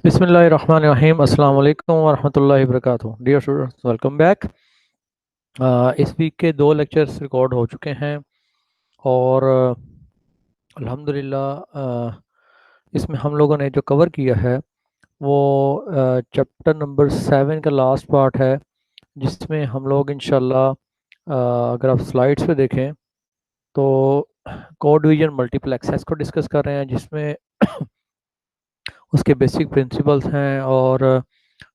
बिस्मिल्लाहिर्रहमानिर्रहीम अस्सलाम वालेकुम वरहमतुल्लाहि वबरकातुहू। Dear students, welcome back. इस वीक के दो लेक्चर्स रिकॉर्ड हो चुके हैं और अल्हम्दुलिल्लाह इसमें हम लोगों ने जो कवर किया है वो चैप्टर नंबर 7 का लास्ट पार्ट है, जिसमें हम लोग इंशाल्लाह अगर आप स्लाइड्स पे देखें तो कोड डिवीजन मल्टीपल एक्सेस को डिस्कस कर रहे हैं, जिसमें उसके बेसिक प्रिंसिपल्स हैं और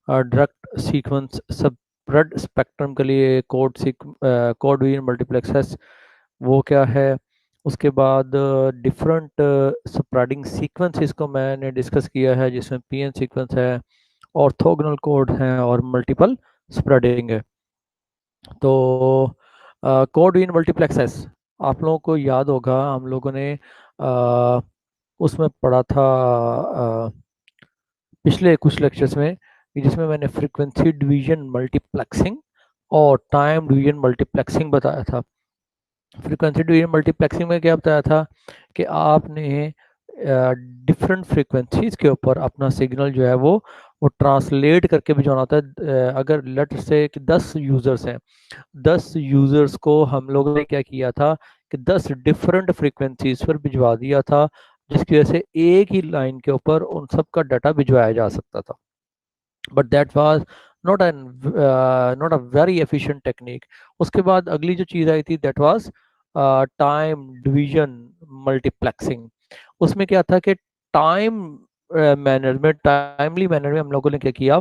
डायरेक्ट सीक्वेंस स्प्रेड स्पेक्ट्रम के लिए कोड डिवीजन मल्टीप्लेक्सेस वो क्या है। उसके बाद डिफरेंट स्प्रेडिंग सीक्वेंसेस को मैंने डिस्कस किया है, जिसमें पीएन सीक्वेंस है, ऑर्थोगोनल कोड हैं और मल्टीपल स्प्रेडिंग है। तो कोड डिवीजन मल्टीप्लेक्सेस आप लोगों को याद होगा, हम लोगों ने उसमें पढ़ा था पिछले कुछ लेक्चर्स में, कि जिसमें मैंने फ्रीक्वेंसी डिवीजन मल्टीप्लेक्सिंग और टाइम डिवीजन मल्टीप्लेक्सिंग बताया था। फ्रीक्वेंसी डिवीजन मल्टीप्लेक्सिंग में क्या बताया था कि आपने डिफरेंट फ्रीक्वेंसीज के ऊपर अपना सिग्नल जो है वो ट्रांसलेट करके भिजवाना होता है। अगर लेट से कि 10 यूज़र्स हैं, 10 यूज़र्स को हम लोगों ने क्या किया था कि 10 डिफरेंट फ्रीक्वेंसीज पर भिजवा दिया था, जिसकी वजह से एक ही लाइन के ऊपर उन सब का डाटा भिजवाया जा सकता था। But that was not a very efficient technique. उसके बाद अगली जो चीज़ आई थी that was time division multiplexing. उसमें क्या था कि टाइमली मैनर में हम लोगों ने क्या किया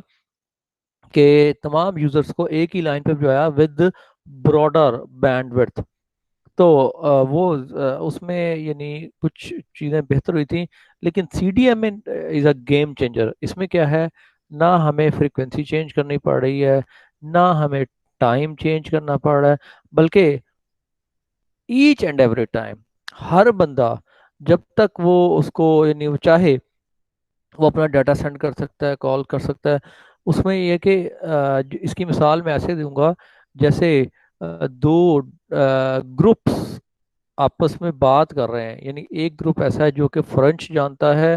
कि तमाम यूजर्स को एक ही लाइन पे भिजवाया विद ब्रॉडर बैंडविड्थ। तो उसमें यानी कुछ चीज़ें बेहतर हुई थी, लेकिन C D M is a game changer. इसमें क्या है, ना हमें फ्रीक्वेंसी चेंज करनी पड़ रही है, ना हमें टाइम चेंज करना पड़ रहा है, बल्कि ईच एंड एवरी टाइम हर बंदा जब तक वो उसको यानी वो चाहे वो अपना डाटा सेंड कर सकता है, कॉल कर सकता है। उसमें ये है कि इसकी मिसाल मैं ऐसे दूंगा, जैसे दो ग्रुप्स आपस में बात कर रहे हैं, यानी एक ग्रुप ऐसा है जो कि फ्रेंच जानता है,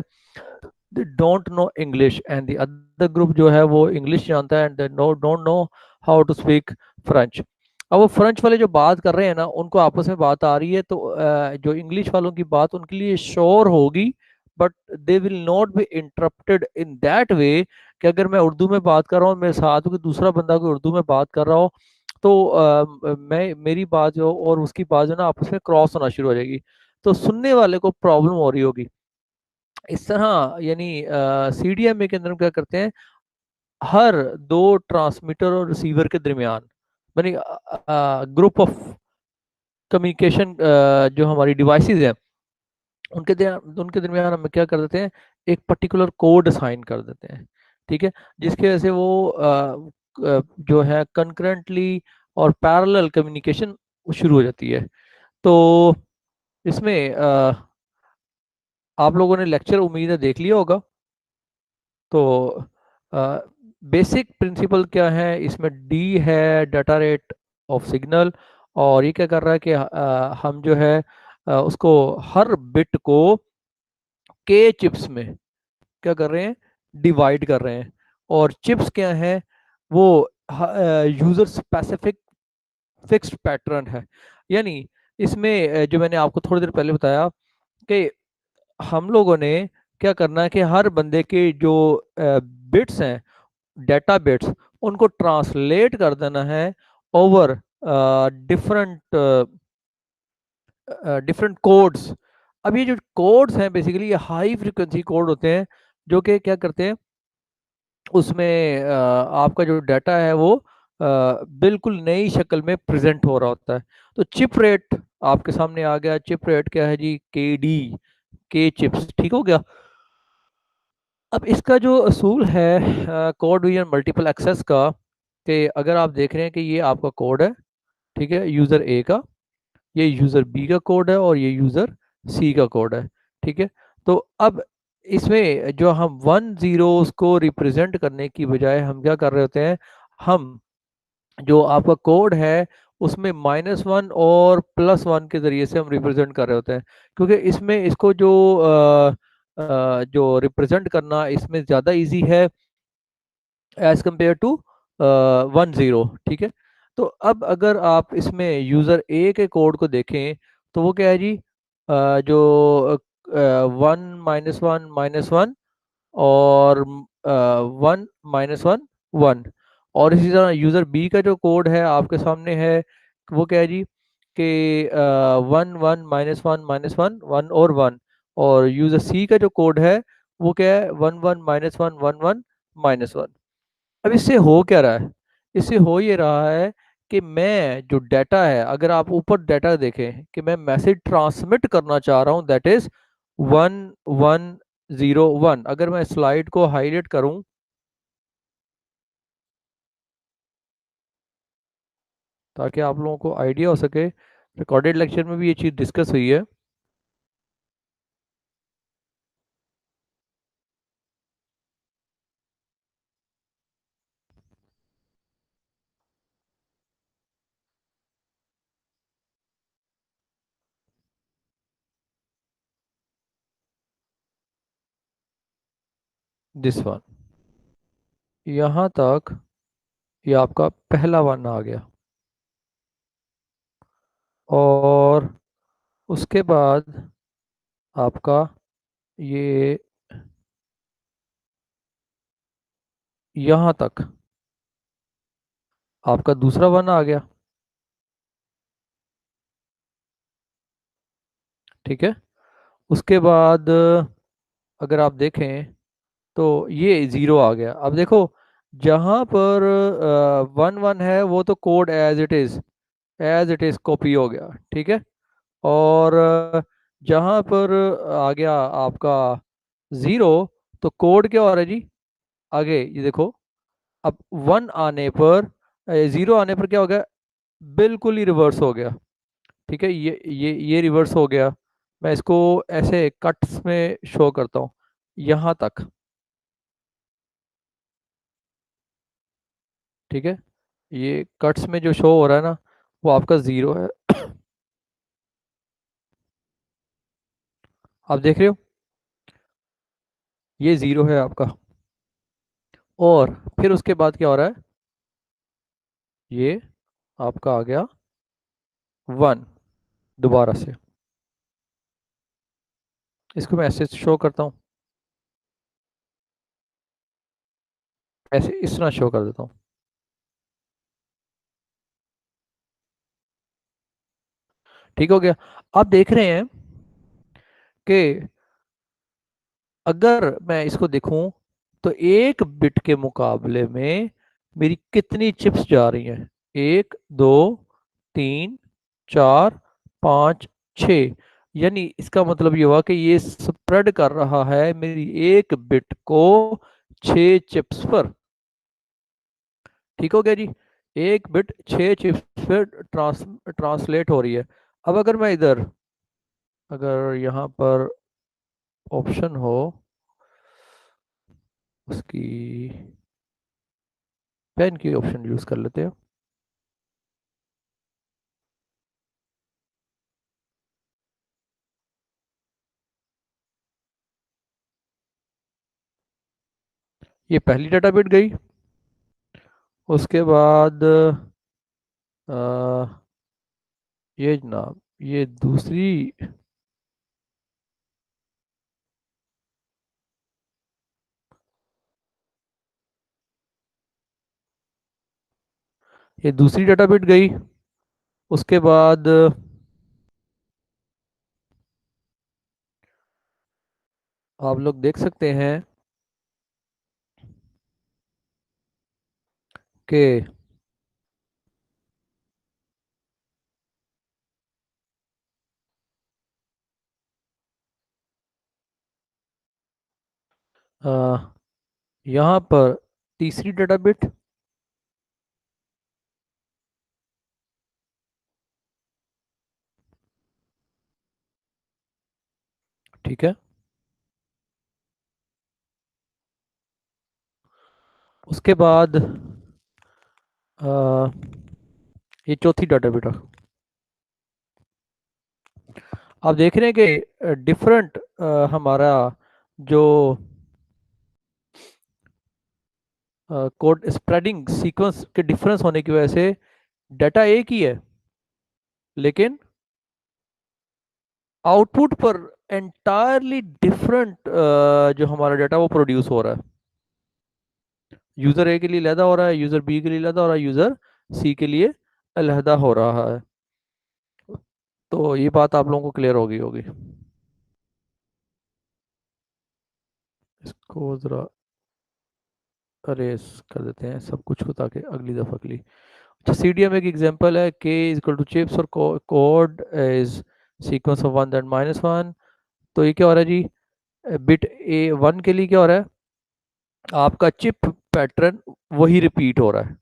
they don't know English, and the other group जो है वो इंग्लिश जानता है and they don't know how to speak French. अब वो फ्रेंच वाले जो बात कर रहे हैं ना, उनको आपस में बात आ रही है, तो जो इंग्लिश वालों की बात उनके लिए श्योर होगी, but they will not be interrupted in that way कि अगर मैं उर्दू में बात कर रहा हूँ, मेरे साथ कोई दूसरा बंदा कोई उर्दू में बात कर रहा हो, तो मैं मेरी बात जो और उसकी बात जो ना आपस में क्रॉस होना शुरू हो जाएगी, तो सुनने वाले को प्रॉब्लम हो रही होगी। इस तरह यानी सीडीएमए के अंदर हम क्या करते हैं, हर दो ट्रांसमीटर और रिसीवर के दरमियान यानी ग्रुप ऑफ कम्युनिकेशन जो हमारी डिवाइसेस हैं उनके दरमियान हम क्या कर देते हैं, एक पर्टिकुलर कोड असाइन कर देते हैं। ठीक है, जिसकी वजह से वो जो है कंकरेंटली और पैरेलल कम्युनिकेशन शुरू हो जाती है। तो इसमें आप लोगों ने लेक्चर उम्मीद है देख लिया होगा। तो बेसिक प्रिंसिपल क्या है, इसमें डी है डाटा रेट ऑफ सिग्नल, और ये क्या कर रहा है कि हम जो है उसको हर बिट को के चिप्स में क्या कर रहे हैं, डिवाइड कर रहे हैं। और चिप्स क्या है, वो यूजर स्पेसिफिक फिक्स्ड पैटर्न है। यानी इसमें जो मैंने आपको थोड़ी देर पहले बताया कि हम लोगों ने क्या करना है कि हर बंदे के जो बिट्स हैं, डेटा बिट्स, उनको ट्रांसलेट कर देना है ओवर डिफरेंट डिफरेंट कोड्स। अब ये जो कोड्स हैं बेसिकली ये हाई फ्रिक्वेंसी कोड होते हैं, जो कि क्या करते हैं, उसमें आपका जो डाटा है वो बिल्कुल नई शक्ल में प्रेजेंट हो रहा होता है। तो चिप रेट आपके सामने आ गया। चिप रेट क्या है जी, के डी, के चिप्स, ठीक हो गया। अब इसका जो असूल है कोड डिवीजन मल्टीपल एक्सेस का, कि अगर आप देख रहे हैं कि ये आपका कोड है, ठीक है, यूज़र ए का, ये यूज़र बी का कोड है और ये यूज़र सी का कोड है। ठीक है, तो अब इसमें जो हम 1 0 को रिप्रेजेंट करने की बजाय हम क्या कर रहे होते हैं, हम जो आपका कोड है उसमें -1 और +1 के ज़रिए से हम रिप्रेजेंट कर रहे होते हैं, क्योंकि इसमें इसको जो जो रिप्रेजेंट करना इसमें ज़्यादा इजी है एज कंपेयर टू 10। ठीक है। तो अब अगर आप इसमें यूज़र ए के कोड को देखें तो वो क्या है जी, जो 1 - 1 - 1 और 1 - 1 1। और इसी तरह यूज़र बी का जो कोड है आपके सामने है, वो क्या है जी कि 1 - 1 - 1 - 1 1 और यूज़र सी का जो कोड है वो क्या है 1 - 1 - 1 1 1। अब इससे हो क्या रहा है, इससे हो ये रहा है कि मैं जो डाटा है, अगर आप ऊपर डाटा देखें कि मैं मैसेज ट्रांसमिट करना चाह रहा हूँ, दैट इज 1101। अगर मैं स्लाइड को हाईलाइट करूं ताकि आप लोगों को आइडिया हो सके, रिकॉर्डेड लेक्चर में भी ये चीज़ डिस्कस हुई है। दिस वन, यहाँ तक ये आपका पहला वन आ गया। और उसके बाद आपका ये यहाँ तक आपका दूसरा वन आ गया। ठीक है। उसके बाद अगर आप देखें तो ये ज़ीरो आ गया। अब देखो, जहाँ पर 1 1 है वो तो code as it is copy हो गया। ठीक है। और जहाँ पर आ गया आपका ज़ीरो, तो कोड क्या हो रहा है जी आगे, ये देखो। अब वन आने पर, ज़ीरो आने पर क्या हो गया, बिल्कुल ही रिवर्स हो गया। ठीक है। ये रिवर्स हो गया। मैं इसको ऐसे कट्स में शो करता हूँ यहाँ तक। ठीक है। ये कट्स में जो शो हो रहा है ना, वो आपका ज़ीरो है। आप देख रहे हो, ये ज़ीरो है आपका। और फिर उसके बाद क्या हो रहा है, ये आपका आ गया वन दोबारा से। इसको मैं ऐसे शो करता हूँ, ऐसे इस तरह शो कर देता हूँ। ठीक हो गया। आप देख रहे हैं कि अगर मैं इसको देखूं तो एक बिट के मुकाबले में मेरी कितनी चिप्स जा रही हैं, 1 2 3 4 5 6। यानी इसका मतलब ये हुआ कि ये स्प्रेड कर रहा है मेरी एक बिट को 6 चिप्स पर। ठीक हो गया जी। एक बिट 6 चिप्स पर ट्रांसलेट हो रही है। अब अगर मैं इधर, अगर यहाँ पर ऑप्शन हो उसकी, पेन की ऑप्शन यूज कर लेते हैं। ये पहली डाटा बिट गई। उसके बाद अ, ये जनाब, ये दूसरी, ये दूसरी डाटा बिट गई। उसके बाद आप लोग देख सकते हैं कि अ, यहाँ पर तीसरी डाटा बिट। ठीक है। उसके बाद अ, ये चौथी डाटा बिट। आप देख रहे हैं कि डिफरेंट हमारा जो कोड स्प्रेडिंग सीक्वेंस के डिफरेंस होने की वजह से डाटा एक ही है, लेकिन आउटपुट पर एंटायरली डिफरेंट जो हमारा डाटा वो प्रोड्यूस हो रहा है। यूजर ए के लिए अलहदा हो रहा है, यूजर बी के लिए अलहदा हो रहा है, यूजर सी के लिए अलहदा हो रहा है। तो ये बात आप लोगों को क्लियर होगी होगी। इसको जरा अरेज कर देते हैं सब कुछ को, ताकि अगली दफा के लिए। अच्छा, सीडीएम एक एग्जांपल है, के इज इक्वल टू चिप्स और code is sequence of one that minus one. तो ये क्या हो रहा है जी, बिट ए वन के लिए क्या हो रहा है, आपका चिप पैटर्न वही रिपीट हो रहा है।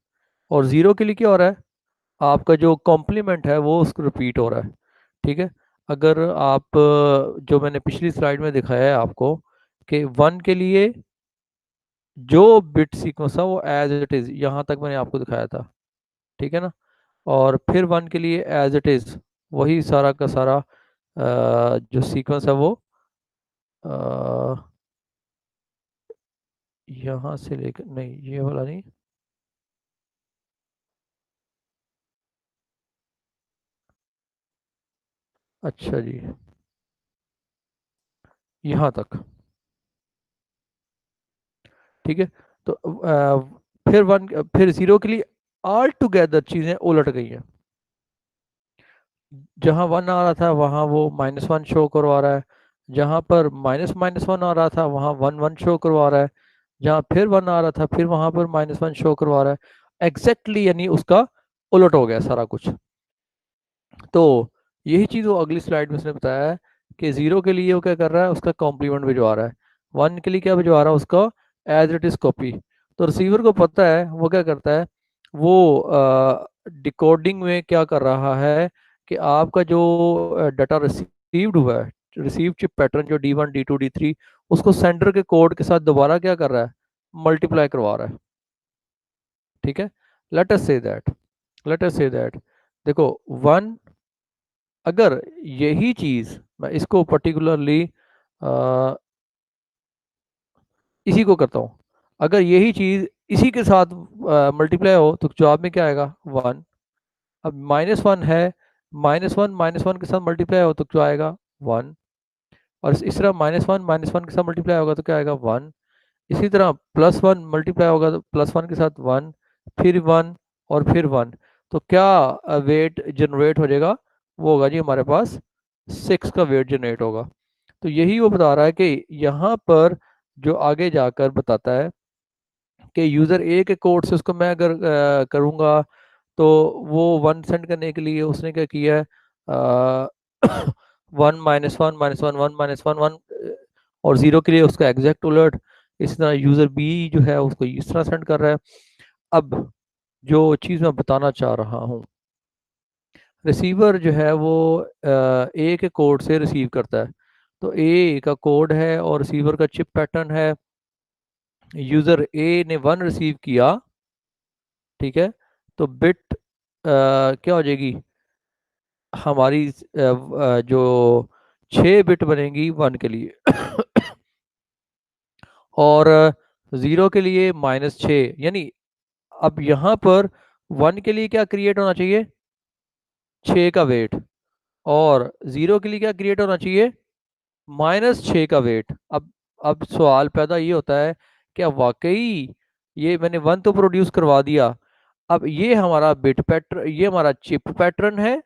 और जीरो के लिए क्या हो रहा है, आपका जो कॉम्प्लीमेंट है वो उसको रिपीट हो रहा है। ठीक है। अगर आप जो मैंने पिछली स्लाइड में दिखाया है आपको, कि वन के लिए जो बिट सीक्वेंस था वो एज इट इज यहाँ तक मैंने आपको दिखाया था। ठीक है ना। और फिर वन के लिए एज इट इज वही सारा का सारा जो सीक्वेंस है वो यहाँ से लेकर, नहीं ये वाला नहीं। अच्छा जी, यहाँ तक। ठीक है। तो फिर वन, फिर जीरो के लिए ऑल टुगेदर चीजें उलट गई हैं। जहां वन आ रहा था वहां वो माइनस वन शो करवा रहा है, जहां पर माइनस माइनस वन आ रहा था वहां वन वन शो करवा रहा है, जहां फिर वन आ रहा था फिर वहां पर माइनस वन शो करवा रहा है। एग्जैक्टली यानी उसका उलट हो गया सारा कुछ। तो यही चीज़ वो अगली स्लाइड में उसने बताया है, कि जीरो के लिए वो क्या कर रहा है, उसका कॉम्प्लीमेंट भिजवा रहा है। वन के लिए क्या भिजवा रहा है, उसका एज इट इज कॉपी। तो रिसीवर को पता है वो क्या करता है, वो डिकोडिंग में क्या कर रहा है, कि आपका जो डाटा रिसीव्ड हुआ है, रिसीव चिप पैटर्न जो D1 D2 D3, उसको सेंडर के कोड के साथ दोबारा क्या कर रहा है, मल्टीप्लाई करवा रहा है। ठीक है। Let us say that, let us say that, देखो वन, अगर यही चीज मैं इसको पर्टिकुलरली इसी को करता हूँ, अगर यही चीज इसी के साथ मल्टीप्लाई हो तो जवाब में क्या आएगा, वन। अब माइनस वन है, माइनस वन के साथ मल्टीप्लाई हो तो क्या आएगा, वन। और इस तरह माइनस वन के साथ मल्टीप्लाई होगा तो क्या आएगा, वन। इसी तरह प्लस वन मल्टीप्लाई होगा तो प्लस वन के साथ वन, फिर वन, और फिर वन। तो क्या वेट जनरेट हो जाएगा, वो होगा जी हमारे पास सिक्स का वेट जनरेट होगा। तो यही वो बता रहा है कि यहाँ पर जो आगे जाकर बताता है कि यूज़र ए के कोड से उसको मैं अगर करूँगा, तो वो वन सेंड करने के लिए उसने क्या किया है, one minus one minus one one minus one one, और जीरो के लिए उसका एग्जैक्ट उलट। इसी तरह यूज़र बी जो है उसको इस तरह सेंड कर रहा है। अब जो चीज़ मैं बताना चाह रहा हूँ, रिसीवर जो है वो ए के कोड से रिसीव करता है। तो ए का कोड है और रिसीवर का चिप पैटर्न है। यूज़र ए ने वन रिसीव किया, ठीक है। तो बिट क्या हो जाएगी हमारी, जो 6 बिट बनेंगी वन के लिए और ज़ीरो के लिए -6, यानी अब यहाँ पर वन के लिए क्या क्रिएट होना चाहिए, 6 का वेट। और ज़ीरो के लिए क्या क्रिएट होना चाहिए, -6 का वेट। अब सवाल पैदा ये होता है, क्या वाकई ये मैंने वन तो प्रोड्यूस करवा दिया, अब ये हमारा बिट पैटर्न, ये हमारा चिप पैटर्न है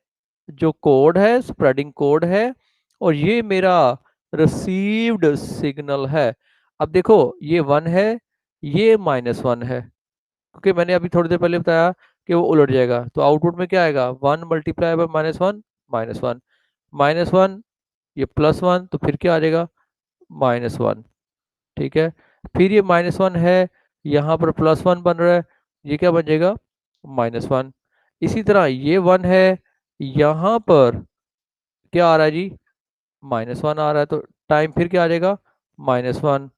जो कोड है, स्प्रेडिंग कोड है, और ये मेरा रिसीव्ड सिग्नल है। अब देखो ये वन है, ये -1 है, क्योंकि मैंने अभी थोड़ी देर पहले बताया कि वो उलट जाएगा। तो आउटपुट में क्या आएगा, वन मल्टीप्लाई बाय -1, -1, -1, ये +1, तो फिर क्या आ जाएगा, -1। ठीक है। फिर ये -1 है, यहाँ पर +1 बन रहा है, ये क्या बन जाएगा, -1। इसी तरह ये वन है, यहाँ पर क्या आ रहा है जी, -1 आ रहा है, तो टाइम फिर क्या आ जाएगा, -1।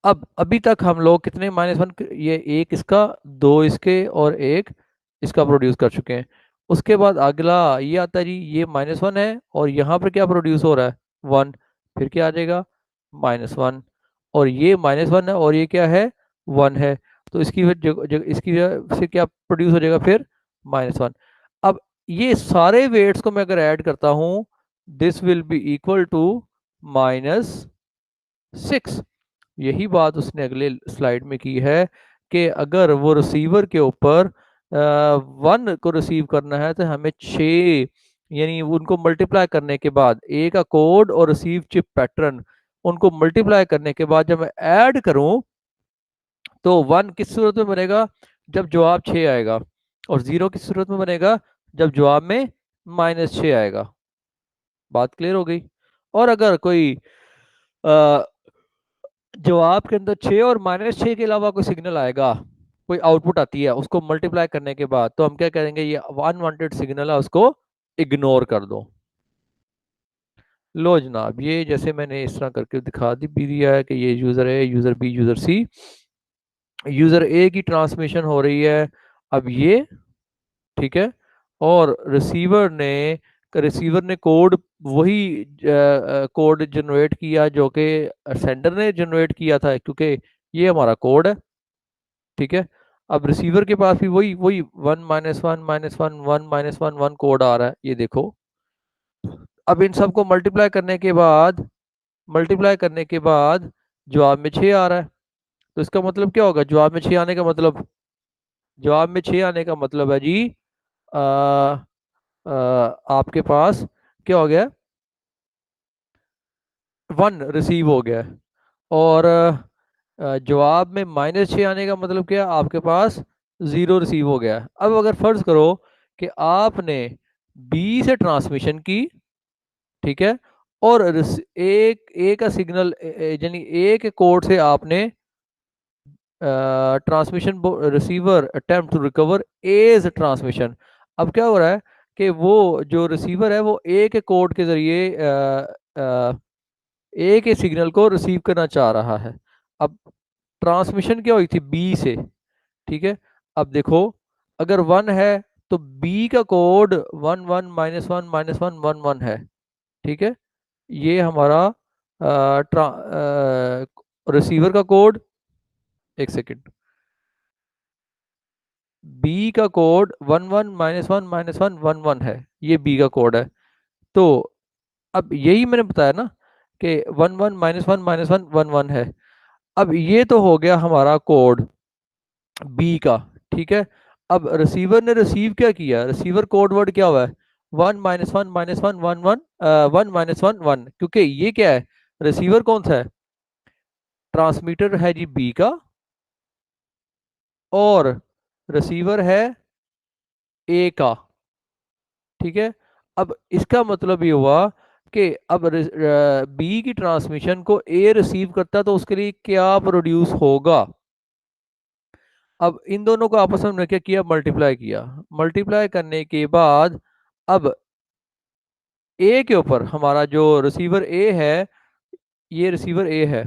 अब अभी तक हम लोग कितने -1, ये एक इसका, दो इसके और एक इसका प्रोड्यूस कर चुके हैं। उसके बाद अगला ये आता है जी, ये -1 है और यहाँ पर क्या प्रोड्यूस हो रहा है, वन। फिर क्या आ जाएगा, -1, और ये -1 है और ये क्या है, 1 है। तो इसकी इसकी वजह से क्या प्रोड्यूस हो जाएगा फिर, -1। अब ये सारे वेट्स को मैं अगर ऐड करता हूं, this will be equal to -6। यही बात उसने अगले स्लाइड में की है कि अगर वो रिसीवर के ऊपर 1 को रिसीव करना है तो हमें 6, यानी उनको मल्टीप्लाई करने के बाद ए का कोड और रिसीव चिप पैटर्न, उनको मल्टीप्लाई करने के बाद जब मैं ऐड करूं तो 1 किस सूरत में बनेगा, जब जवाब 6 आएगा, और 0 किस सूरत में बनेगा, जब जवाब में -6 आएगा। बात क्लियर हो गई। और अगर कोई अ, जवाब के अंदर 6 और -6 के अलावा कोई सिग्नल आएगा, कोई आउटपुट आती है, उसको मल्टीप्लाई करने के बाद, तो हम क्या करेंगे, ये अनवांटेड सिग्नल है, उसको इग्नोर कर दो। लो जनाब, ये जैसे मैंने इस तरह करके दिखा भी दिया है कि ये user A, user B, user C, user A की ट्रांसमिशन हो रही है। अब ये ठीक है, और रिसीवर ने कोड, वही कोड जनरेट किया जो कि सेंडर ने जनरेट किया था, क्योंकि ये हमारा कोड है। ठीक है, अब रिसीवर के पास भी वही वही 1 -1 -1 1 1 कोड आ रहा है, ये देखो। अब इन सबको मल्टीप्लाई करने के बाद जवाब में 6 आ रहा है। तो इसका मतलब क्या होगा, जवाब में 6 आने का मतलब, जवाब में 6 आने का मतलब है जी, आ, आपके पास क्या हो गया, 1 रिसीव हो गया है। और जवाब में -6 आने का मतलब क्या है, आपके पास 0 रिसीव हो गया है। अब अगर फर्ज करो कि आपने बी से ट्रांसमिशन की, ठीक है, और एक ए का सिग्नल, यानी ए के कोड से आपने transmission, receiver attempt to recover as transmission. अब क्या हो रहा है कि वो जो रिसीवर है वो ए के कोड के जरिए ए के सिग्नल को रिसीव करना चाह रहा है। अब ट्रांसमिशन क्या हुई थी, बी से। ठीक है, अब देखो, अगर 1 है तो बी का कोड 1 1 -1 -1 1 1 है। ठीक है, ये हमारा रिसीवर का कोड, एक सेकेंड, बी का कोड 1 1 -1 -1 1 है, ये बी का कोड है। तो अब यही मैंने बताया ना कि 1 1 -1 -1 1 1 है। अब ये तो हो गया हमारा कोड बी का। ठीक है, अब रिसीवर ने रिसीव क्या किया, रिसीवर कोड वर्ड क्या हुआ है, 1 -1 -1 1 1 -1 1, क्योंकि ये क्या है, रिसीवर कौन सा है, ट्रांसमीटर है जी बी का, और रिसीवर है ए का। ठीक है, अब इसका मतलब ये हुआ कि अब बी की ट्रांसमिशन को ए रिसीव करता है तो उसके लिए क्या प्रोड्यूस होगा। अब इन दोनों को आपस में क्या किया, मल्टीप्लाई किया। मल्टीप्लाई करने के बाद अब ए के ऊपर हमारा जो रिसीवर ए है, ये रिसीवर ए है।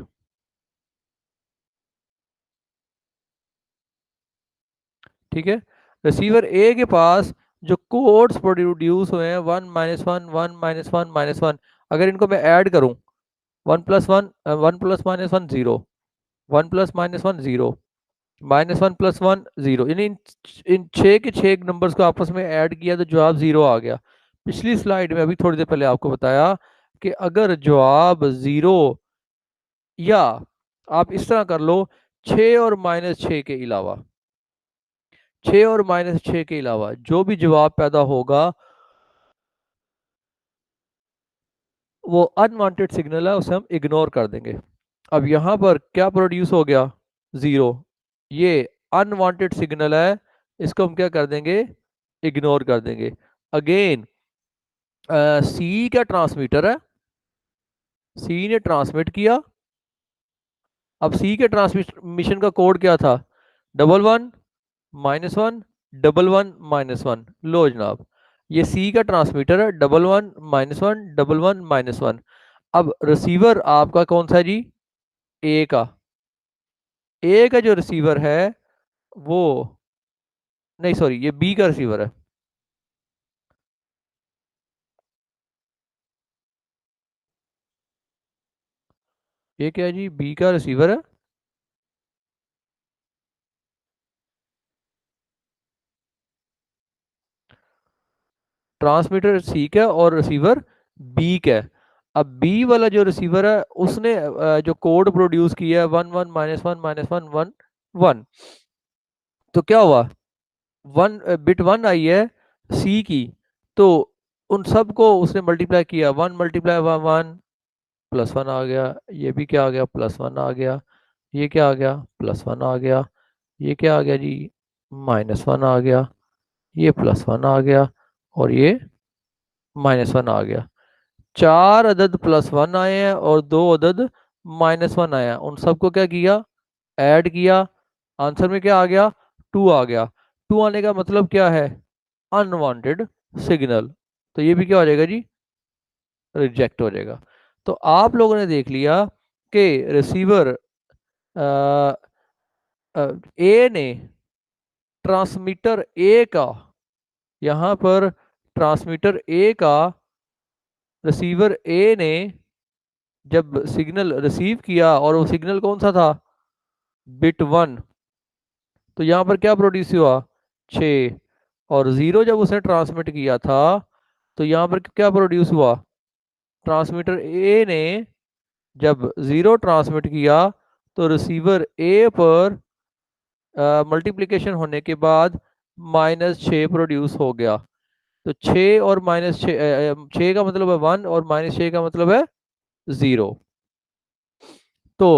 ठीक है, रिसीवर ए के पास जो कोड्स प्रोड्यूस हुए हैं, 1 -1 1 -1 -1, अगर इनको मैं ऐड करूं, 1 + 1 1 + -1 0, 1 + -1 0, -1 + 1 0, यानी इन छः के छः नंबर्स को आपस में ऐड किया तो जवाब 0 आ गया। पिछली स्लाइड में अभी थोड़ी देर पहले आपको बताया कि अगर जवाब 0, या आप इस तरह कर लो, 6 और -6 के अलावा, 6 और -6 के अलावा जो भी जवाब पैदा होगा वो अनवांटेड सिग्नल है, उसे हम इग्नोर कर देंगे। अब यहाँ पर क्या प्रोड्यूस हो गया, 0। ये अनवांटेड सिग्नल है, इसको हम क्या कर देंगे, इग्नोर कर देंगे। अगेन सी का ट्रांसमीटर है, सी ने ट्रांसमिट किया। अब सी के ट्रांसमिशन का कोड क्या था, 11 -1 11 -1 लो जनाब, ये सी का ट्रांसमीटर है, 11 -1 11 -1। अब रिसीवर आपका कौन सा है जी, ए का। ए का जो रिसीवर है वो, नहीं सॉरी, ये बी का रिसीवर है। ये क्या है जी, बी का रिसीवर है। ट्रांसमीटर सी का है और रिसीवर बी का है। अब बी वाला जो रिसीवर है उसने जो कोड प्रोड्यूस किया है 1 1 -1 -1 1 तो क्या हुआ, वन बिट वन आई है सी की, तो उन सब को उसने मल्टीप्लाई किया, 1 × 1 +1 आ गया, ये भी क्या आ गया, +1 आ गया, ये क्या आ गया, +1 आ गया, ये क्या आ गया जी, -1 आ गया, ये +1 आ गया, और ये -1 आ गया। चार अदद +1 आए हैं और दो अदद -1 आए हैं, उन सबको क्या किया, ऐड किया। आंसर में क्या आ गया, 2 आ गया। 2 आने का मतलब क्या है, अनवांटेड सिग्नल। तो ये भी क्या हो जाएगा जी, रिजेक्ट हो जाएगा। तो आप लोगों ने देख लिया कि रिसीवर ए ने ट्रांसमीटर ए का, यहाँ पर ट्रांसमीटर ए का रिसीवर ए ने जब सिग्नल रिसीव किया, और वो सिग्नल कौन सा था, बिट वन, तो यहाँ पर क्या प्रोड्यूस हुआ, 6। और ज़ीरो जब उसने ट्रांसमिट किया था, तो यहाँ पर क्या प्रोड्यूस हुआ, ट्रांसमीटर ए ने जब ज़ीरो ट्रांसमिट किया, तो रिसीवर ए पर मल्टीप्लिकेशन होने के बाद -6 प्रोड्यूस हो गया। तो 6 और -6, 6 का मतलब है 1 और -6 का मतलब है 0। तो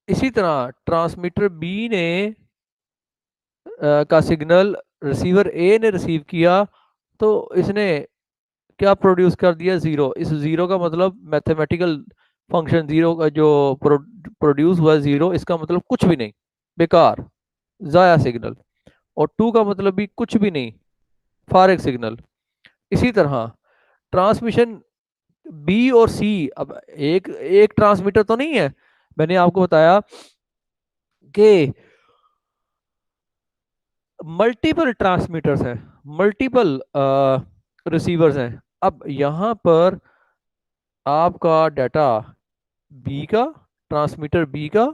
इसी तरह ट्रांसमीटर बी ने का सिग्नल रिसीवर ए ने रिसीव किया, तो इसने क्या प्रोड्यूस कर दिया, 0। इस 0 का मतलब मैथमेटिकल फंक्शन, 0 का जो प्रोड्यूस हुआ 0, इसका मतलब कुछ भी नहीं, बेकार, जाया सिग्नल। और 2 का मतलब भी कुछ भी नहीं, फारिग सिग्नल। इसी तरह ट्रांसमिशन बी और सी, अब एक एक ट्रांसमीटर तो नहीं है, मैंने आपको बताया कि मल्टीपल ट्रांसमीटर्स हैं, मल्टीपल रिसीवर्स हैं। अब यहाँ पर आपका डाटा बी का, ट्रांसमीटर बी का,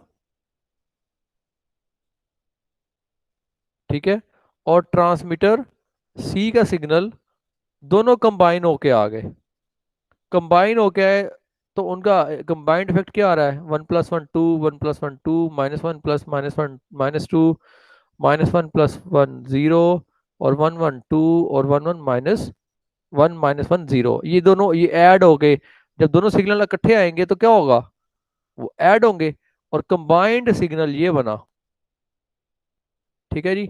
ठीक है, और ट्रांसमीटर सी का सिग्नल दोनों कंबाइन होके आ गए। कंबाइन हो गया है, तो उनका कंबाइंड इफेक्ट क्या आ रहा है, 1 + 1 2, 1 + 1 2, -1 + -1 -2, -1 + 1 0, और 1 1 2, और 1 1 -1 0, ये दोनों ये ऐड हो गए। जब दोनों सिग्नल इकट्ठे आएंगे तो क्या होगा, वो ऐड होंगे, और कंबाइंड सिग्नल ये बना। ठीक है जी।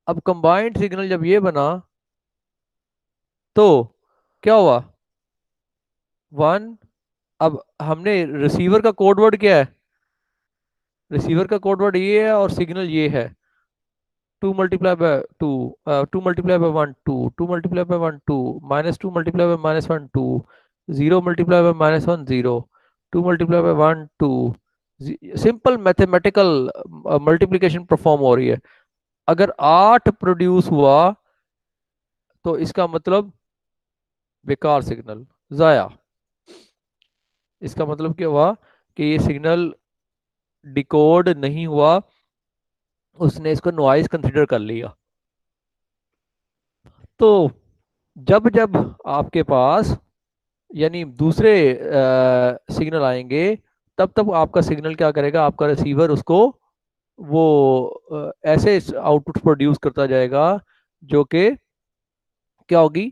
अब कंबाइंड सिग्नल जब ये बना, तो क्या हुआ, 1। अब हमने रिसीवर का कोड वर्ड क्या है, रिसीवर का कोड वर्ड ये है और सिग्नल ये है, 2 × 2, 2 × 1 2, 2 × 1 2, -2 × 1 2, -0 × 1 0, 2 × 1 2, सिंपल मैथमेटिकल मल्टीप्लिकेशन परफॉर्म हो रही है। अगर 8 प्रोड्यूस हुआ, तो इसका मतलब बेकार सिग्नल, जाया। इसका मतलब क्या हुआ, कि ये सिग्नल डिकोड नहीं हुआ, उसने इसको नॉइज कंसिडर कर लिया। तो जब जब आपके पास यानी दूसरे सिग्नल आएंगे, तब तब आपका सिग्नल क्या करेगा, आपका रिसीवर उसको वो ऐसे आउटपुट प्रोड्यूस करता जाएगा, जो कि क्या होगी,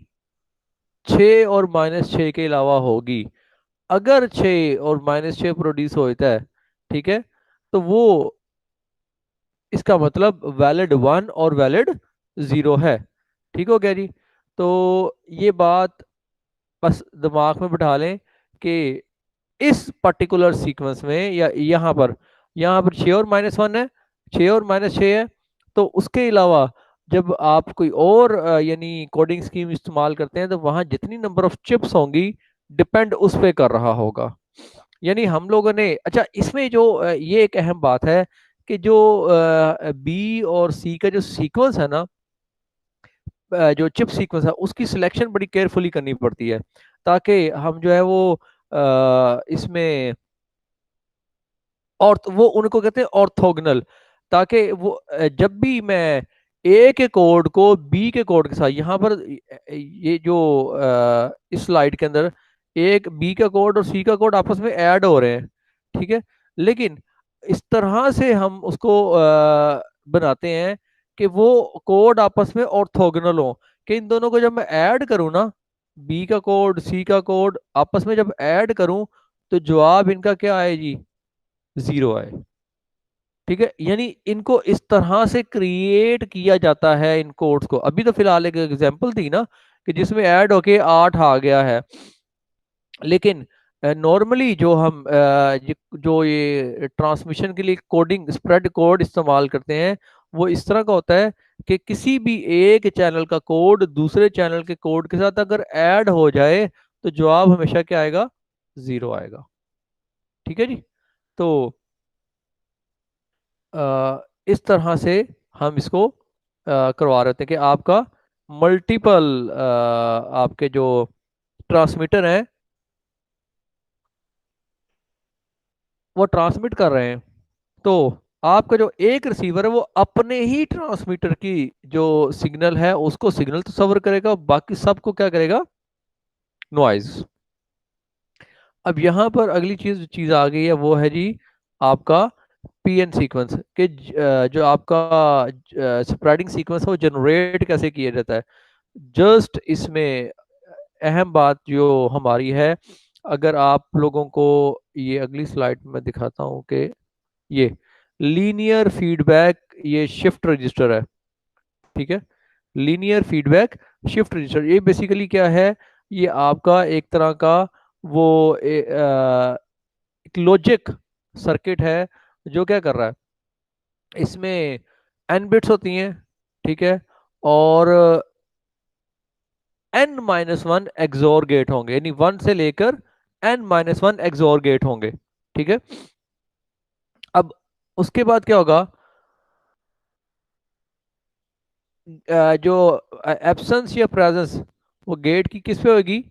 6 और -6 के अलावा होगी। अगर 6 और -6 प्रोड्यूस होता है, ठीक है, तो वो इसका मतलब वैलिड 1 और वैलिड 0 है। ठीक हो गया जी। तो ये बात बस दिमाग में बिठा लें कि इस पर्टिकुलर सीक्वेंस में, या यहाँ पर 6 और -1 है, 6 और -6 है, तो उसके अलावा जब आप कोई और यानी कोडिंग स्कीम इस्तेमाल करते हैं, तो वहाँ जितनी नंबर ऑफ चिप्स होंगी, डिपेंड उस पे कर रहा होगा। यानी हम लोगों ने, अच्छा इसमें जो ये एक अहम बात है कि जो बी और सी का जो सीक्वेंस है ना, जो चिप सीक्वेंस है, उसकी सिलेक्शन बड़ी केयरफुली करनी पड़ती है, ताकि हम जो है वो इसमें और वो उनको कहते हैं ऑर्थोगोनल, ताकि वो जब भी मैं ए के कोड को बी के कोड के साथ यहाँ पर ये जो इस स्लाइड के अंदर एक बी का कोड और सी का कोड आपस में ऐड हो रहे हैं, ठीक है। लेकिन इस तरह से हम उसको बनाते हैं कि वो कोड आपस में ऑर्थोगोनल हो, कि इन दोनों को जब मैं ऐड करूँ ना, बी का कोड सी का कोड आपस में जब ऐड करूं, तो जवाब इनका क्या आए जी, जीरो आए। ठीक है, यानी इनको इस तरह से क्रिएट किया जाता है इन कोड्स को। अभी तो फिलहाल एक एग्जांपल थी ना कि जिसमें ऐड होके 8 आ गया है। लेकिन नॉर्मली जो हम जो ये ट्रांसमिशन के लिए कोडिंग स्प्रेड कोड इस्तेमाल करते हैं, वो इस तरह का होता है कि किसी भी एक चैनल का कोड दूसरे चैनल के कोड के साथ अगर ऐड हो जाए, तो जवाब हमेशा क्या आएगा, जीरो आएगा। ठीक है जी। तो इस तरह से हम इसको करवा रहे थे कि आपका मल्टीपल आपके जो ट्रांसमीटर हैं वो ट्रांसमिट कर रहे हैं। तो आपका जो एक रिसीवर है वो अपने ही ट्रांसमीटर की जो सिग्नल है उसको सिग्नल तो सफर करेगा, बाकी सबको क्या करेगा, नॉइज। अब यहाँ पर अगली चीज चीज आ गई है, वो है जी आपका पीएन सीक्वेंस के जो आपका स्प्रेडिंग सीक्वेंस है वो जनरेट कैसे किया जाता है। जस्ट इसमें अहम बात जो हमारी है, अगर आप लोगों को ये अगली स्लाइड में दिखाता हूँ कि ये लीनियर फीडबैक, ये शिफ्ट रजिस्टर है। ठीक है, लीनियर फीडबैक शिफ्ट रजिस्टर ये बेसिकली क्या है, ये आपका एक तरह का वो एक लॉजिक सर्किट है जो क्या कर रहा है, इसमें एन बिट्स होती हैं, ठीक है, और N minus one XOR gate होंगे, यानी वन से लेकर N minus one XOR gate होंगे। ठीक है। अब उसके बाद क्या होगा, जो एब्सेंस या प्रेजेंस वो गेट की किस पे होगी,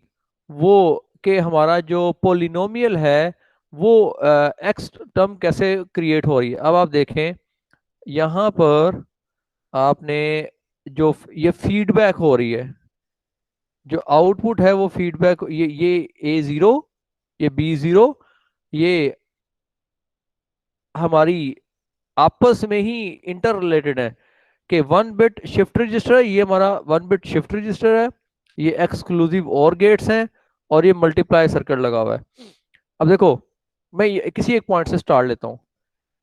वो कि हमारा जो पोलिनोमियल है वो एक्स टर्म कैसे क्रिएट हो रही है। अब आप देखें यहाँ पर आपने जो ये फीडबैक हो रही है, जो आउटपुट है वो फीडबैक, ये ए जीरो, ये बी जीरो, ये हमारी आपस में ही इंटर रिलेटेड है कि वन बिट शिफ्ट रजिस्टर है, ये हमारा वन बिट शिफ्ट रजिस्टर है, ये एक्सक्लूसिव और गेट्स हैं, और ये मल्टीप्लाई सर्किट लगा हुआ है। अब देखो, मैं किसी एक पॉइंट से स्टार्ट लेता हूँ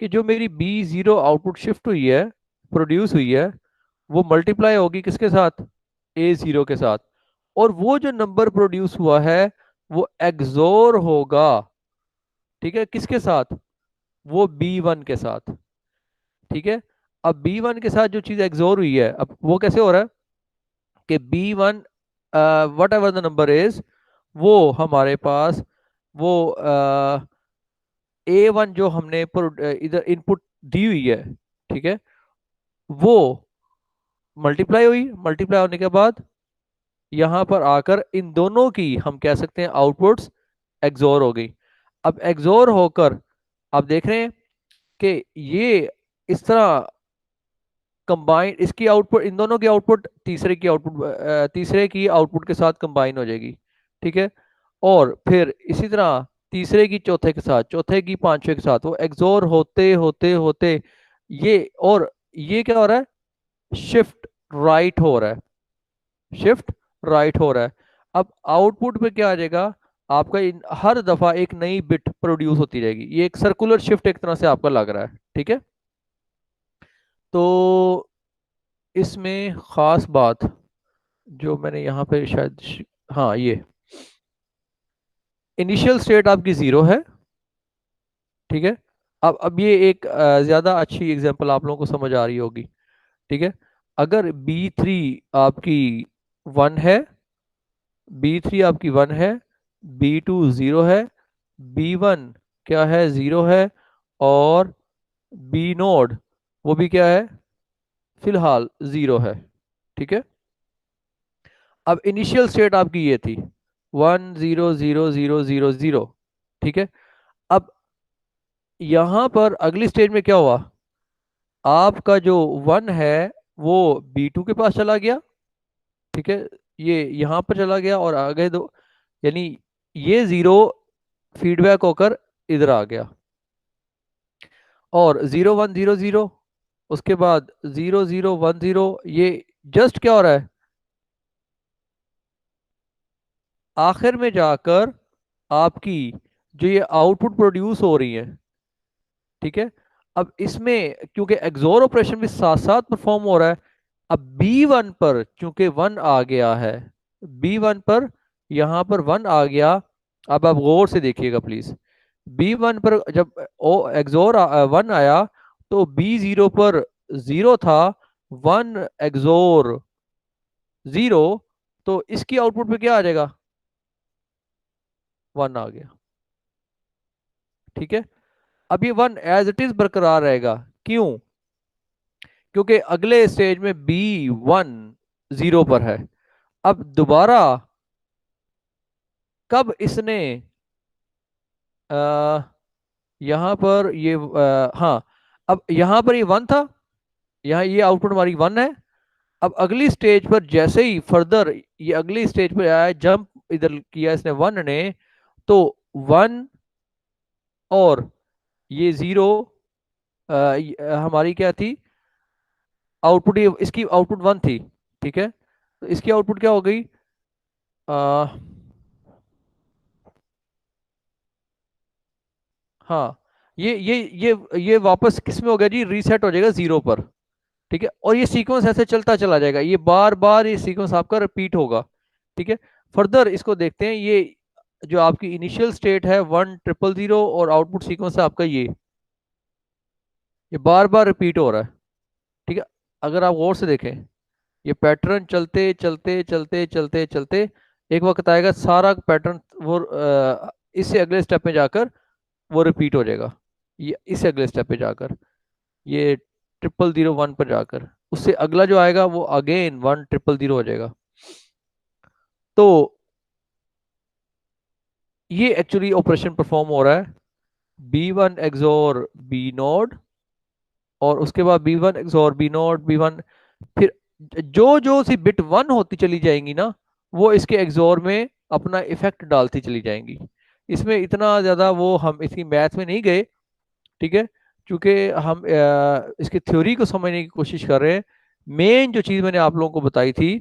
कि जो मेरी बी जीरो आउटपुट शिफ्ट हुई है, प्रोड्यूस हुई है, वो मल्टीप्लाई होगी किसके साथ, ए जीरो के साथ। और वो जो नंबर प्रोड्यूस हुआ है वो एक्सोर होगा, ठीक है, किसके साथ, वो बी वन के साथ। ठीक है। अब बी वन के साथ जो चीज एक्सोर हुई है, अब वो कैसे हो रहा है कि B one whatever the number is, वो हमारे पास वो ए वन जो हमने इधर इनपुट दी हुई है, ठीक है, वो मल्टीप्लाई हुई, मल्टीप्लाई होने के बाद यहाँ पर आकर इन दोनों की हम कह सकते हैं आउटपुट्स एक्सोर हो गई। अब एक्सोर होकर आप देख रहे हैं कि ये इस तरह कंबाइन, इसकी आउटपुट, इन दोनों की आउटपुट तीसरे की आउटपुट, तीसरे की आउटपुट के साथ कंबाइन हो जाएगी। ठीक है। और फिर इसी तरह तीसरे की चौथे के साथ, चौथे की पांचवे के साथ, वो एक्सोर होते होते होते ये, और ये क्या हो रहा है, शिफ्ट राइट हो रहा है, शिफ्ट राइट हो रहा है। अब आउटपुट पे क्या आ जाएगा, आपका हर दफा एक नई बिट प्रोड्यूस होती रहेगी, ये एक सर्कुलर शिफ्ट एक तरह से आपका लग रहा है। ठीक है। तो इसमें खास बात जो मैंने यहाँ पे शायद हाँ, ये इनिशियल स्टेट आपकी जीरो है। ठीक है। अब ये एक ज्यादा अच्छी एग्जांपल आप लोगों को समझ आ रही होगी। ठीक है। अगर बी थ्री आपकी वन है, बी थ्री आपकी वन है, बी टू जीरो है, बी वन क्या है, जीरो है, और बी नोड वो भी क्या है, फिलहाल जीरो है। ठीक है। अब इनिशियल स्टेट आपकी ये थी, one zero zero zero zero zero. ठीक है। अब यहां पर अगली स्टेज में क्या हुआ, आपका जो वन है वो B2 के पास चला गया, ठीक है, ये यहाँ पर चला गया और आगे दो, यानी ये जीरो फीडबैक होकर इधर आ गया, और 0 1 0 0, उसके बाद 0 0 1 0, ये जस्ट क्या हो रहा है, आखिर में जाकर आपकी जो ये आउटपुट प्रोड्यूस हो रही है, ठीक है, अब इसमें क्योंकि एक्सोर ऑपरेशन भी साथ साथ परफॉर्म हो रहा है, अब B1 पर चूंकि वन आ गया है, B1 पर यहां पर वन आ गया, अब आप गौर से देखिएगा प्लीज, B1 पर जब ओ एक्सोर वन आया तो B0 पर जीरो था, वन एक्सोर जीरो, तो इसकी आउटपुट पे क्या आ जाएगा, वन आ गया, ठीक है। अब ये वन एज इट इज बरकरार रहेगा, क्यों, क्योंकि अगले स्टेज में B1 जीरो पर है। अब दोबारा कब इसने आ, यहां पर ये हाँ, अब यहां पर ये वन था, यहाँ ये आउटपुट हमारी वन है, अब अगली स्टेज पर जैसे ही फर्दर ये अगली स्टेज पर आया, जंप इधर किया इसने वन ने, तो वन और ये जीरो, हमारी क्या थी आउटपुट, ये इसकी आउटपुट वन थी, ठीक है, तो इसकी आउटपुट क्या हो गई, आ, हाँ, ये वापस किस में हो गया जी, रीसेट हो जाएगा जीरो पर, ठीक है, और ये सीक्वेंस ऐसे चलता चला जाएगा, ये बार बार ये सीक्वेंस आपका रिपीट होगा, ठीक है। फर्दर इसको देखते हैं, ये जो आपकी इनिशियल स्टेट है 1 0 0 और आउटपुट सीक्वेंस है आपका ये बार बार रिपीट हो रहा है, ठीक है। अगर आप गौर से देखें, ये पैटर्न चलते चलते चलते चलते चलते एक वक्त आएगा सारा पैटर्न वो इससे अगले स्टेप में जाकर वो रिपीट हो जाएगा, ये इससे अगले स्टेप पे जाकर, ये 0 0 0 1 पर जाकर उससे अगला जो आएगा वो अगेन 1 0 0 0 हो जाएगा। तो ये एक्चुअली ऑपरेशन परफॉर्म हो रहा है, B1 एक्सोर बी नोड, और उसके बाद B1 एक्सोर बी नोड B1, फिर जो जो सी बिट वन होती चली जाएंगी ना, वो इसके एक्सोर में अपना इफेक्ट डालती चली जाएंगी। इसमें इतना ज़्यादा वो हम इसकी मैथ में नहीं गए, ठीक है, क्योंकि हम इसकी थ्योरी को समझने की कोशिश कर रहे हैं। मेन जो चीज़ मैंने आप लोगों को बताई थी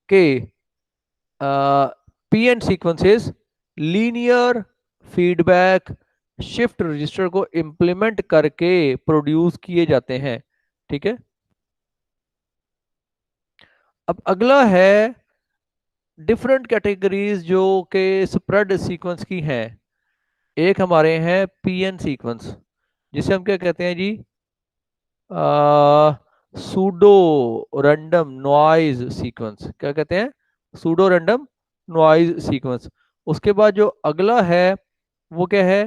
कि P N sequences linear feedback shift register को इम्प्लीमेंट करके प्रोड्यूस किए जाते हैं, ठीक है। अब अगला है डिफरेंट कैटेगरीज जो कि स्प्रेड सीक्वेंस की हैं। एक हमारे हैं पीएन सीक्वेंस, जिसे हम क्या कहते हैं जी, सूडो रैंडम नॉइज सीक्वेंस, क्या कहते हैं, सूडो रैंडम नॉइज सीक्वेंस। उसके बाद जो अगला है वो क्या है,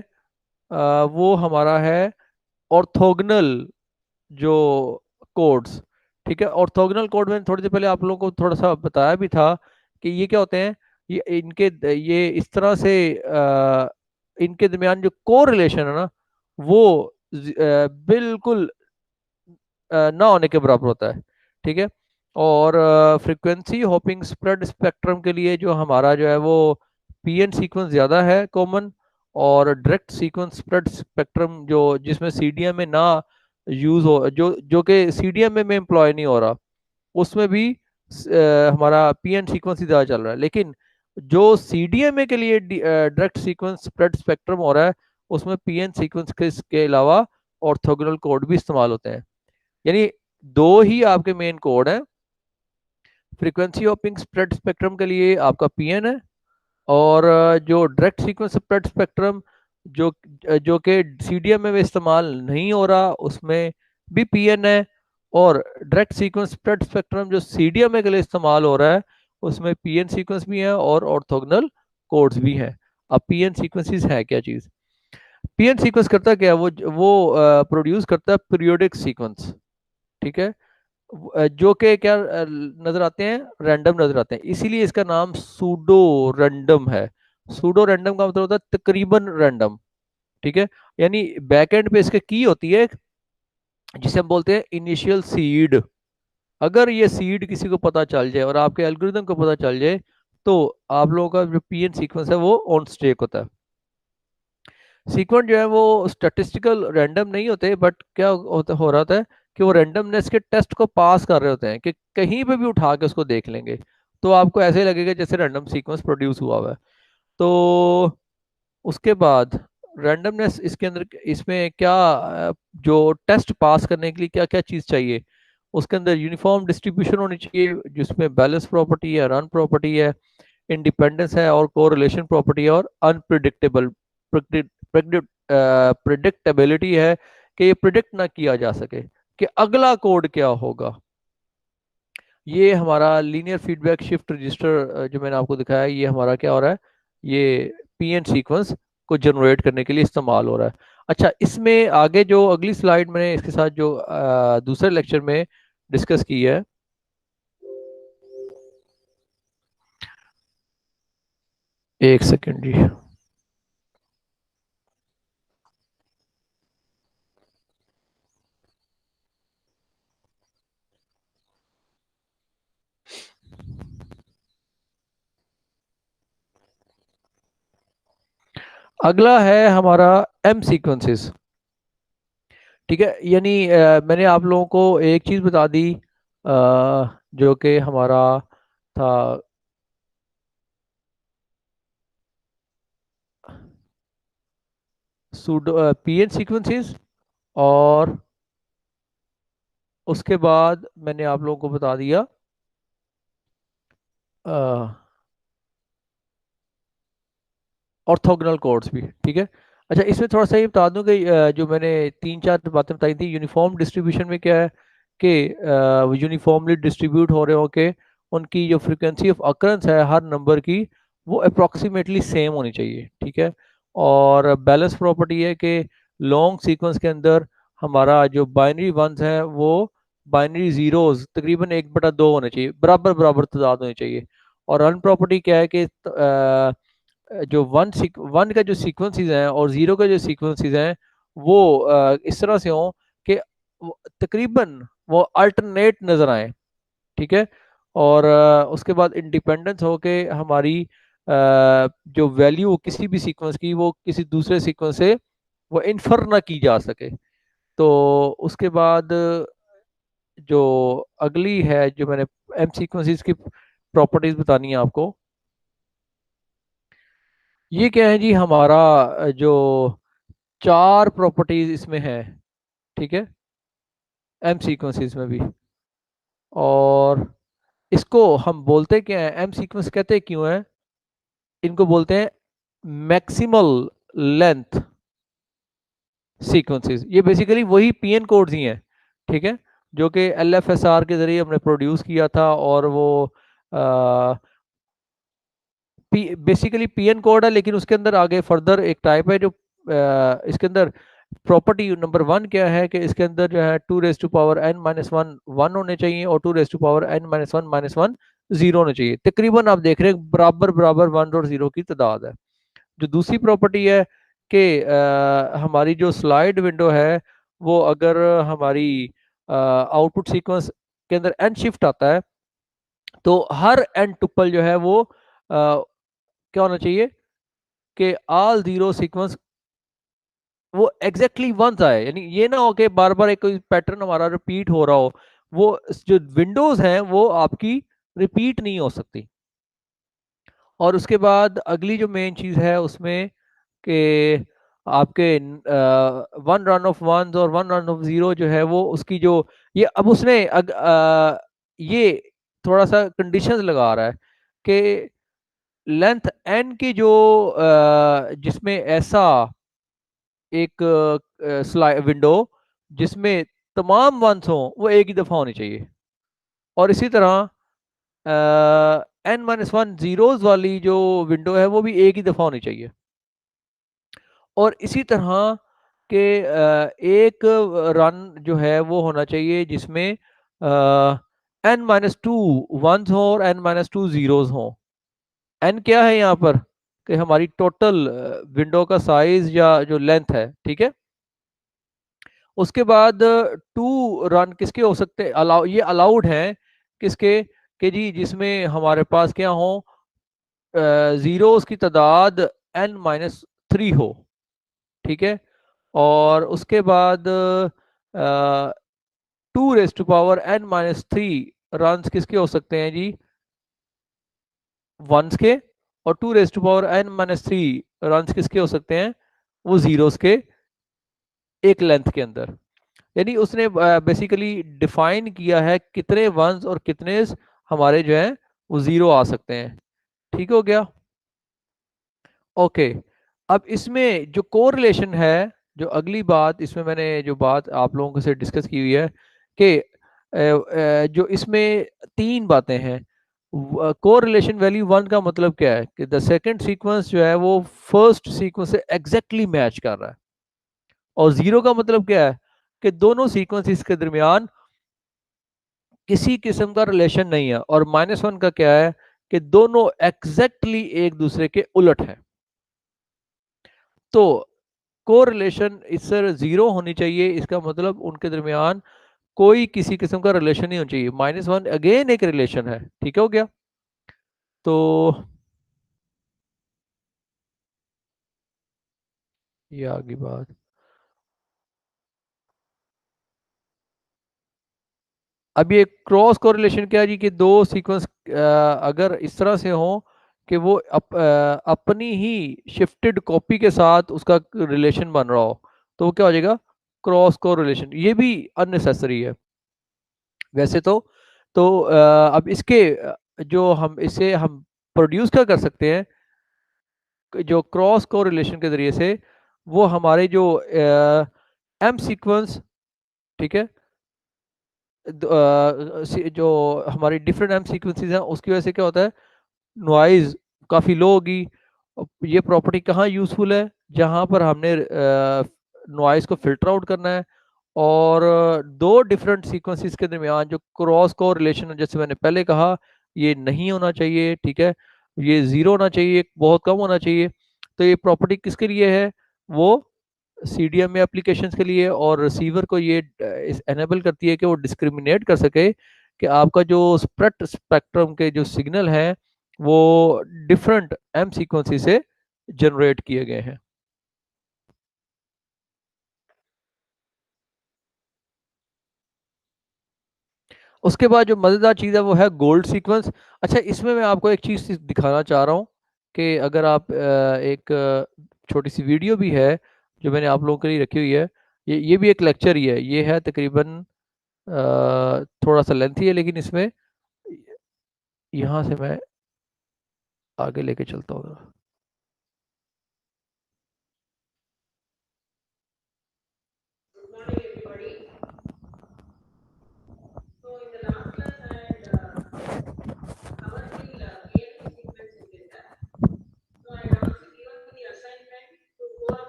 वो हमारा है ऑर्थोगोनल जो कोड्स, ठीक है। ऑर्थोगोनल कोड में थोड़ी देर पहले आप लोगों को थोड़ा सा बताया भी था कि ये क्या होते हैं, ये इनके ये इस तरह से इनके दरमियान जो को रिलेशन है ना, वो बिल्कुल ना होने के बराबर होता है, ठीक है। और फ्रीक्वेंसी होपिंग स्प्रेड स्पेक्ट्रम के लिए जो हमारा जो है वो पीएन सीक्वेंस ज़्यादा है कॉमन, और डायरेक्ट सीक्वेंस स्प्रेड स्पेक्ट्रम जो जिसमें सीडीएम में ना यूज़ हो, जो जो कि सीडीएम में एम्प्लॉय नहीं हो रहा, उसमें भी हमारा पीएन सीक्वेंस ही ज़्यादा चल रहा है। लेकिन जो सीडीएमए के लिए डायरेक्ट सीक्वेंस स्प्रेड स्पेक्ट्रम हो रहा है, उसमें पीएन सीक्वेंस के अलावा ऑर्थोगोनल कोड भी इस्तेमाल होते हैं। यानी दो ही आपके मेन कोड हैं, फ्रीक्वेंसी होपिंग स्प्रेड स्पेक्ट्रम के लिए आपका पीएन है, और जो डायरेक्ट सीक्वेंस स्प्रेड स्पेक्ट्रम जो जो कि सीडीएम में इस्तेमाल नहीं हो रहा, उसमें भी पीएन है, और डायरेक्ट सीक्वेंस स्प्रेड स्पेक्ट्रम जो सीडीएम के लिए इस्तेमाल हो रहा है, उसमें पीएन सीक्वेंस भी है और ऑर्थोगोनल कोड्स भी हैं। अब पीएन सीक्वेंसेस है क्या चीज़, पीएन सीक्वेंस करता क्या है, वो प्रोड्यूस करता है पीरियोडिक सीक्वेंस, ठीक है, जो कि क्या नजर आते हैं, रैंडम नजर आते हैं, इसीलिए इसका नाम सूडो रैंडम है। सूडो रैंडम का मतलब होता है तकरीबन रैंडम, ठीक है। यानी बैक एंड पे इसके की होती है जिसे हम बोलते हैं इनिशियल सीड। अगर ये सीड किसी को पता चल जाए और आपके एल्गोरिदम को पता चल जाए, तो आप लोगों का जो पीएन सीक्वेंस है वो ऑन स्टेक होता है। सीक्वेंस जो है वो स्टैटिस्टिकल रैंडम नहीं होते, बट क्या होता हो रहा था कि वो रैंडमनेस के टेस्ट को पास कर रहे होते हैं, कि कहीं पे भी उठा के उसको देख लेंगे तो आपको ऐसे ही लगेगा जैसे रैंडम सीक्वेंस प्रोड्यूस हुआ हुआ है। तो उसके बाद रैंडमनेस इसके अंदर इसमें क्या जो टेस्ट पास करने के लिए क्या क्या चीज़ चाहिए, उसके अंदर यूनिफॉर्म डिस्ट्रीब्यूशन होनी चाहिए जिसमें बैलेंस प्रॉपर्टी है, रन प्रॉपर्टी है, इंडिपेंडेंस है, और कोरिलेशन प्रॉपर्टी है, और अनप्रिडिक्टेबल प्रिडिक्टेबिलिटी है, कि ये प्रिडिक्ट ना किया जा सके कि अगला कोड क्या होगा। ये हमारा लीनियर फीडबैक शिफ्ट रजिस्टर जो मैंने आपको दिखाया है, ये हमारा क्या हो रहा है, ये पीएन सीक्वेंस को जनरेट करने के लिए इस्तेमाल हो रहा है। अच्छा, इसमें आगे जो अगली स्लाइड मैंने इसके साथ जो दूसरे लेक्चर में डिस्कस की है, एक सेकेंड जी। अगला है हमारा एम सीक्वेंसेस। ठीक है, यानी मैंने आप लोगों को एक चीज़ बता दी जो कि हमारा था सूडो पीएन सीक्वेंसेस, और उसके बाद मैंने आप लोगों को बता दिया ऑर्थोगोनल कोड्स भी। ठीक है। अच्छा, इसमें थोड़ा सा ये बता दूं कि जो मैंने तीन चार बातें बताई थी, यूनिफॉर्म डिस्ट्रीब्यूशन में क्या है कि यूनिफॉर्मली डिस्ट्रीब्यूट हो रहे हो के उनकी जो फ्रीक्वेंसी ऑफ अकरेंस है हर नंबर की, वो अप्रोक्सीमेटली सेम होनी चाहिए। ठीक है। और बैलेंस प्रॉपर्टी है कि लॉन्ग सीक्वेंस के अंदर हमारा जो बाइनरी वंस है वो बाइनरी जीरोस तकरीबन 1/2 होने चाहिए, बराबर बराबर तादाद होनी चाहिए। और रन प्रॉपर्टी क्या है कि जो वन का जो सीक्वेंसेस हैं और जीरो का जो सीक्वेंसेस हैं वो इस तरह से हों कि तकरीबन वो अल्टरनेट नजर आए। ठीक है। और उसके बाद इंडिपेंडेंस हो के हमारी जो वैल्यू किसी भी सीक्वेंस की वो किसी दूसरे सीक्वेंस से वो इन्फर ना की जा सके। तो उसके बाद जो अगली है जो मैंने एम सीक्वेंसेस की प्रॉपर्टीज बतानी है आपको, ये क्या है जी, हमारा जो चार प्रॉपर्टीज इसमें है। ठीक है, एम सीक्वेंसेस में भी। और इसको हम बोलते क्या है, एम सीक्वेंस कहते क्यों है, इनको बोलते हैं मैक्सिमल लेंथ सीक्वेंसेस। ये बेसिकली वही पीएन कोड्स ही हैं। ठीक है, जो कि एलएफएसआर के जरिए हमने प्रोड्यूस किया था, और वो बेसिकली पीएन कोड है, लेकिन उसके अंदर आगे फर्दर एक टाइप है जो इसके अंदर प्रॉपर्टी नंबर 1 क्या है कि इसके अंदर जो है 2 रेज टू पावर n-1 1 होने चाहिए, और 2 रेज टू पावर n-1 0 होने चाहिए। तकरीबन आप देख रहे हैं बराबर बराबर वन और जीरो की तादाद है। जो दूसरी प्रॉपर्टी है कि हमारी जो स्लाइड विंडो है वो अगर हमारी आउटपुट सीक्वेंस के अंदर एन शिफ्ट आता है, तो हर एन टुपल जो है वो क्या होना चाहिए कि ऑल जीरो सीक्वेंस वो एग्जैक्टली वंस आए। यानी ये ना हो कि बार बार एक कोई पैटर्न हमारा रिपीट हो रहा हो। वो जो विंडोज हैं वो आपकी रिपीट नहीं हो सकती। और उसके बाद अगली जो मेन चीज है उसमें कि आपके वन रन ऑफ वन और वन रन ऑफ जीरो जो है वो उसकी जो ये अब उसने ये थोड़ा सा कंडीशंस लगा रहा है कि लेंथ एन की जो जिसमें ऐसा एक स्लाइड विंडो जिसमें तमाम वंस हों वो एक ही दफ़ा होनी चाहिए। और इसी तरह n-1 जीरोज वाली जो विंडो है वो भी एक ही दफ़ा होनी चाहिए। और इसी तरह के एक रन जो है वो होना चाहिए जिसमें n-2 वंस हो और n-2 जीरोज हों। n क्या है यहाँ पर कि हमारी टोटल विंडो का साइज या जो लेंथ है, ठीक है। उसके बाद टू रन किसके हो सकते हैं, अलाउ, ये अलाउड हैं किसके, कि जी जिसमें हमारे पास क्या हो, जीरोस की तादाद n-3 हो, ठीक है। और उसके बाद two raise to power n-3 run किसके हो सकते हैं जी, वंस के। और two raise to power n-3 run किसके हो सकते हैं, वो जीरोस के एक लेंथ के अंदर। यानी उसने बेसिकली डिफाइन किया है कितने वंस और कितने हमारे जो है वो जीरो आ सकते हैं, ठीक हो गया। ओके, अब इसमें जो कोरिलेशन है, जो अगली बात इसमें मैंने जो बात आप लोगों से डिस्कस की हुई है कि जो इसमें तीन बातें हैं। कोरिलेशन वैल्यू वन का मतलब क्या है कि द सेकंड सीक्वेंस जो है वो फर्स्ट सीक्वेंस से एग्जैक्टली मैच कर रहा है। और जीरो का मतलब क्या है कि दोनों सीक्वेंसेस के दरमियान किसी किस्म का रिलेशन नहीं है। और माइनस वन का क्या है कि दोनों एग्जैक्टली एक दूसरे के उलट है। तो कोरिलेशन इससे जीरो होनी चाहिए, इसका मतलब उनके दरमियान कोई किसी किस्म का रिलेशन नहीं होना चाहिए। माइनस वन अगेन एक रिलेशन है, ठीक है, हो गया। तो ये आगे बात, अब ये क्रॉस कोरिलेशन क्या है जी, कि दो सीक्वेंस अगर इस तरह से हो कि वो अपनी ही शिफ्टेड कॉपी के साथ उसका रिलेशन बन रहा हो, तो वो क्या हो जाएगा, क्रॉस कोरिलेशन। ये भी अननेसेसरी है वैसे तो अब इसके जो हम इसे हम प्रोड्यूस क्या कर सकते हैं, जो क्रॉस कोरिलेशन के जरिए से वो हमारे जो एम सीक्वेंस, ठीक है, जो हमारी डिफरेंट एम सीक्वेंसेस हैं उसकी वजह से क्या होता है, नॉइज काफ़ी लो होगी। ये प्रॉपर्टी कहाँ यूज़फुल है, जहाँ पर हमने नॉइज को फिल्टर आउट करना है। और दो डिफरेंट सीक्वेंसेस के दरमियान जो क्रॉस को रिलेशन, जैसे मैंने पहले कहा, ये नहीं होना चाहिए, ठीक है, ये ज़ीरो होना चाहिए, बहुत कम होना चाहिए। तो ये प्रॉपर्टी किसके लिए है, वो CDMA एप्लीकेशंस के लिए। और रिसीवर को ये एनेबल करती है कि वो डिस्क्रिमिनेट कर सके कि आपका जो स्प्रेड स्पेक्ट्रम के जो सिग्नल हैं वो डिफरेंट एम सीक्वेंसी से जनरेट किए गए हैं। उसके बाद जो मज़ेदार चीज़ है वो है गोल्ड सीक्वेंस। अच्छा, इसमें मैं आपको एक चीज़ दिखाना चाह रहा हूँ कि अगर आप एक छोटी सी वीडियो भी है जो मैंने आप लोगों के लिए रखी हुई है। ये भी एक लेक्चर ही है, ये है तकरीबन थोड़ा सा लेंथी है, लेकिन इसमें यहाँ से मैं आगे लेके चलता हूँ।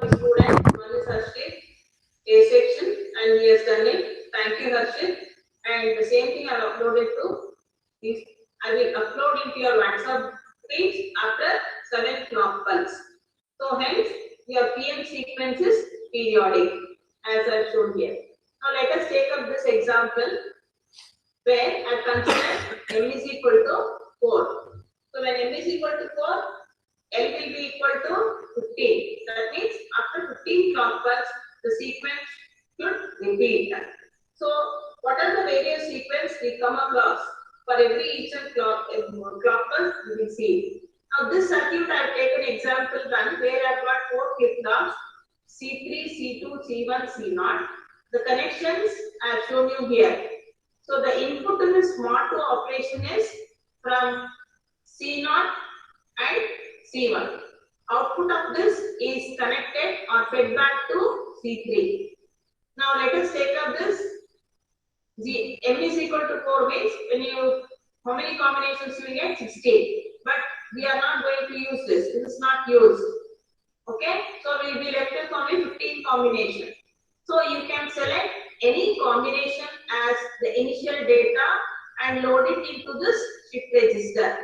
Student, one is Harshit, A section, and he has done it. Thank you, Harshit. And the same thing I have uploaded to this. I will upload into your WhatsApp page after 7 clock pulse. So hence your PM sequence is periodic, as I showed here. Now let us take up this example where I consider m is equal to 4. So when m is equal to 4, L will be equal to 15. That means after 15 clock pulse, the sequence should repeat. So what are the various sequence we come across for every each and clock pulse we will see. Now this circuit I have taken example one where I have got 4 flip-flops C3, C2, C1, C0. The connections I have shown you here. So the input in the smart 2 operation is from C0 and C1. Output of this is connected or fed back to C3. Now let us take up this. M is equal to 4 means when you, how many combinations you get? 16. But we are not going to use this. This is not used. Okay. So we will be left with only 15 combinations. So you can select any combination as the initial data and load it into this shift register.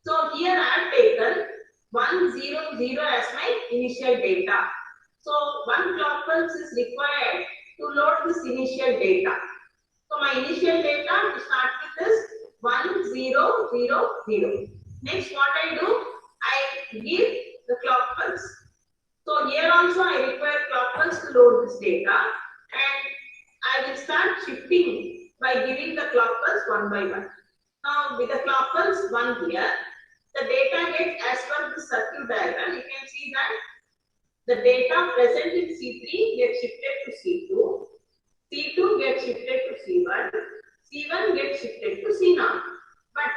So here I have taken 100 as my initial data. So 1 clock pulse is required to load this initial data. So my initial data to start with is 1000. Next, what I do, I give the clock pulse. So here also I require clock pulse to load this data, and I will start shifting by giving the clock pulse one by one. Now with the clock pulse 1 here, the data gets as per the circuit diagram. You can see that the data present in C3 gets shifted to C2, C2 gets shifted to C1, C1 gets shifted to C0. But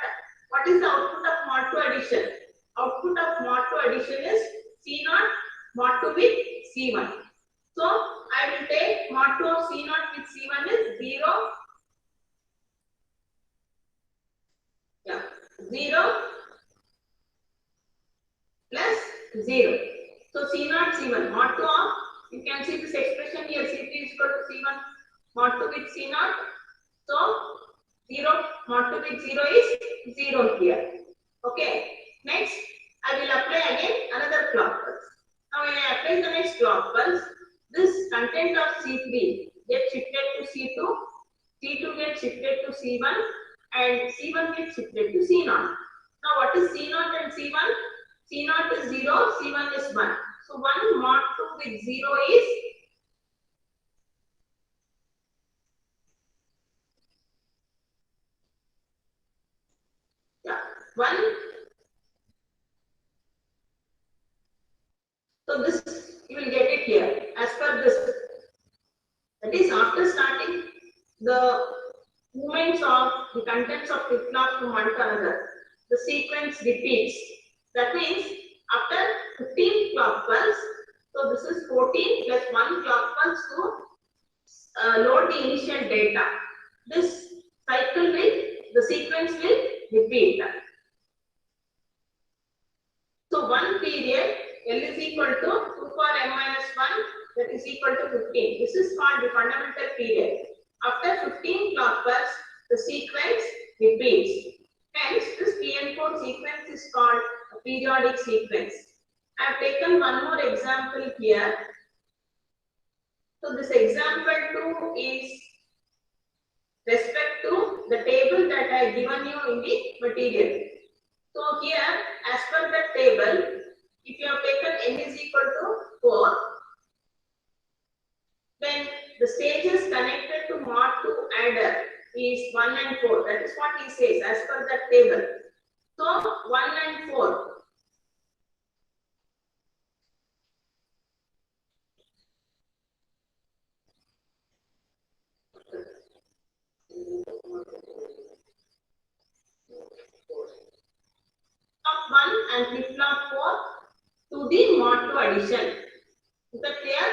what is the output of mod 2 addition? Output of mod 2 addition is C0 mod 2 with C1. So I will take mod 2 of C0 with C1 is 0, 0 plus 0. So C0, C1, mod 2 of, you can see this expression here, C3 is equal to C1, mod 2 with C0. So 0, mod 2 with 0 is 0 here. Okay. Next, I will apply again another clock pulse. Now when I apply the next clock pulse, this content of C3 gets shifted to C2, C2 gets shifted to C1, and C1 gets shifted to C0. Now what is C0 and C1? C0 is 0, C1 is 1. So 1 mod 2 with 0 is 1. So this you will get it here as per this. That is after starting the movements of the contents of flip-flop from one to another, the sequence repeats. That means after 15 clock pulse, so this is 14 plus 1 clock pulse to load the initial data. This cycle will, the sequence will repeat. So one period L is equal to 2 power m minus 1, that is equal to 15. This is called the fundamental period. After 15 clock pulse, the sequence repeats. Hence, this PN4 sequence is called a periodic sequence. I have taken one more example here. So this example 2 is respect to the table that I have given you in the material. So here, as per the table, if you have taken n is equal to 4, then the stages connected to mod 2 adder is 1 and 4. That is what he says as per that table. So 1 and 4. Flip-flop 1 and flip-flop 4 to the mod 2 addition. Is that clear?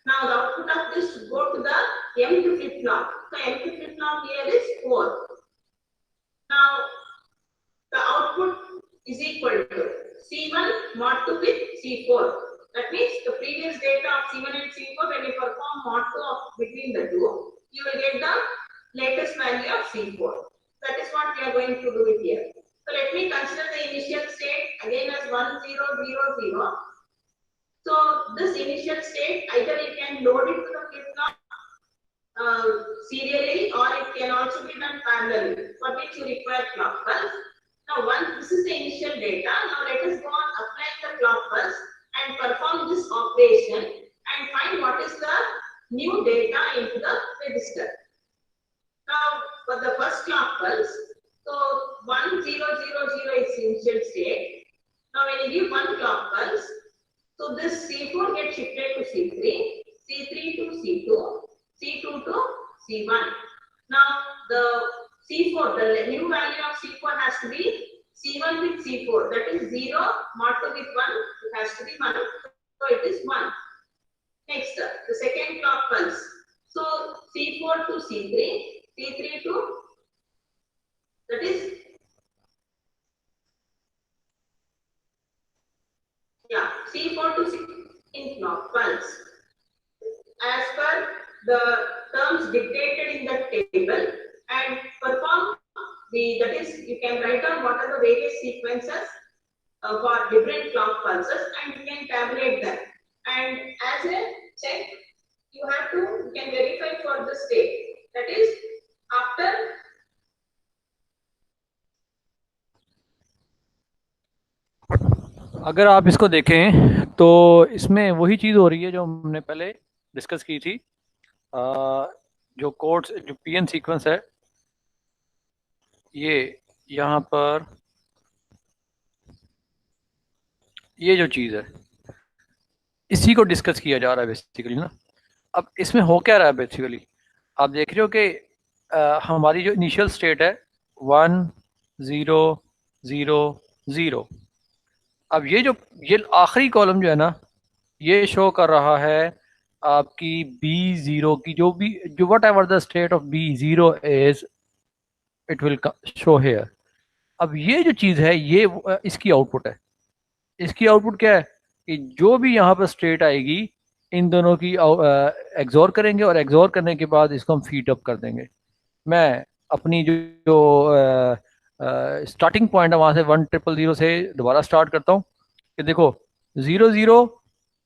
Now the output of this should go to the M2 flip-flop. So M2 flip-flop here is 4. Now the output is equal to C1 mod 2 with C4. That means the previous data of C1 and C4, when you perform mod 2 of between the two, you will get the latest value of C4. That is what we are going to do it here. So let me consider the initial state again as 1000. So this initial state, either you can load it to the flip-flop serially, or it can also be done parallelly, for which you require clock pulse. Now once this is the initial data, now let us go on applying the clock pulse and perform this operation and find what is the new data into the register. Now for the first clock pulse, so 1000 is initial state. Now when you give one clock pulse, so this C4 gets shifted to C3, C3 to C2, C2 to C1. Now the C4, the new value of C4 has to be C1 with C4. That is 0 mod 2 with 1. It has to be 1. So it is 1. Next, the second clock pulse. So C4 to C3, C3 to, that is, C4 to C3 in clock pulse. As per the terms dictated in the table, and perform the, that is, you can write down what are the various sequences for different clock pulses, and you can tabulate them. And as a check, you have to, you can verify for the state. That is, after अगर आप इसको देखें तो इसमें वही चीज़ हो रही है जो हमने पहले डिस्कस की थी। जो कोड्स, जो पीएन सीक्वेंस है, ये यहाँ पर ये जो चीज़ है इसी को डिस्कस किया जा रहा है बेसिकली ना। अब इसमें हो क्या रहा है बेसिकली, आप देख रहे हो कि हमारी जो इनिशियल स्टेट है 1 0 0 0। अब ये आखिरी कॉलम जो है ना, ये शो कर रहा है आपकी B0 की, जो what ever the state of B0 is, it will show hair. अब ये जो चीज़ है ये इसकी आउटपुट है। इसकी आउटपुट क्या है कि जो भी यहाँ पर स्टेट आएगी इन दोनों की एग्जॉर करेंगे, और एग्जॉर करने के बाद इसको हम फीड अप कर देंगे। मैं अपनी जो स्टार्टिंग पॉइंट है वहाँ से 1000 से दोबारा स्टार्ट करता हूँ कि देखो 0 0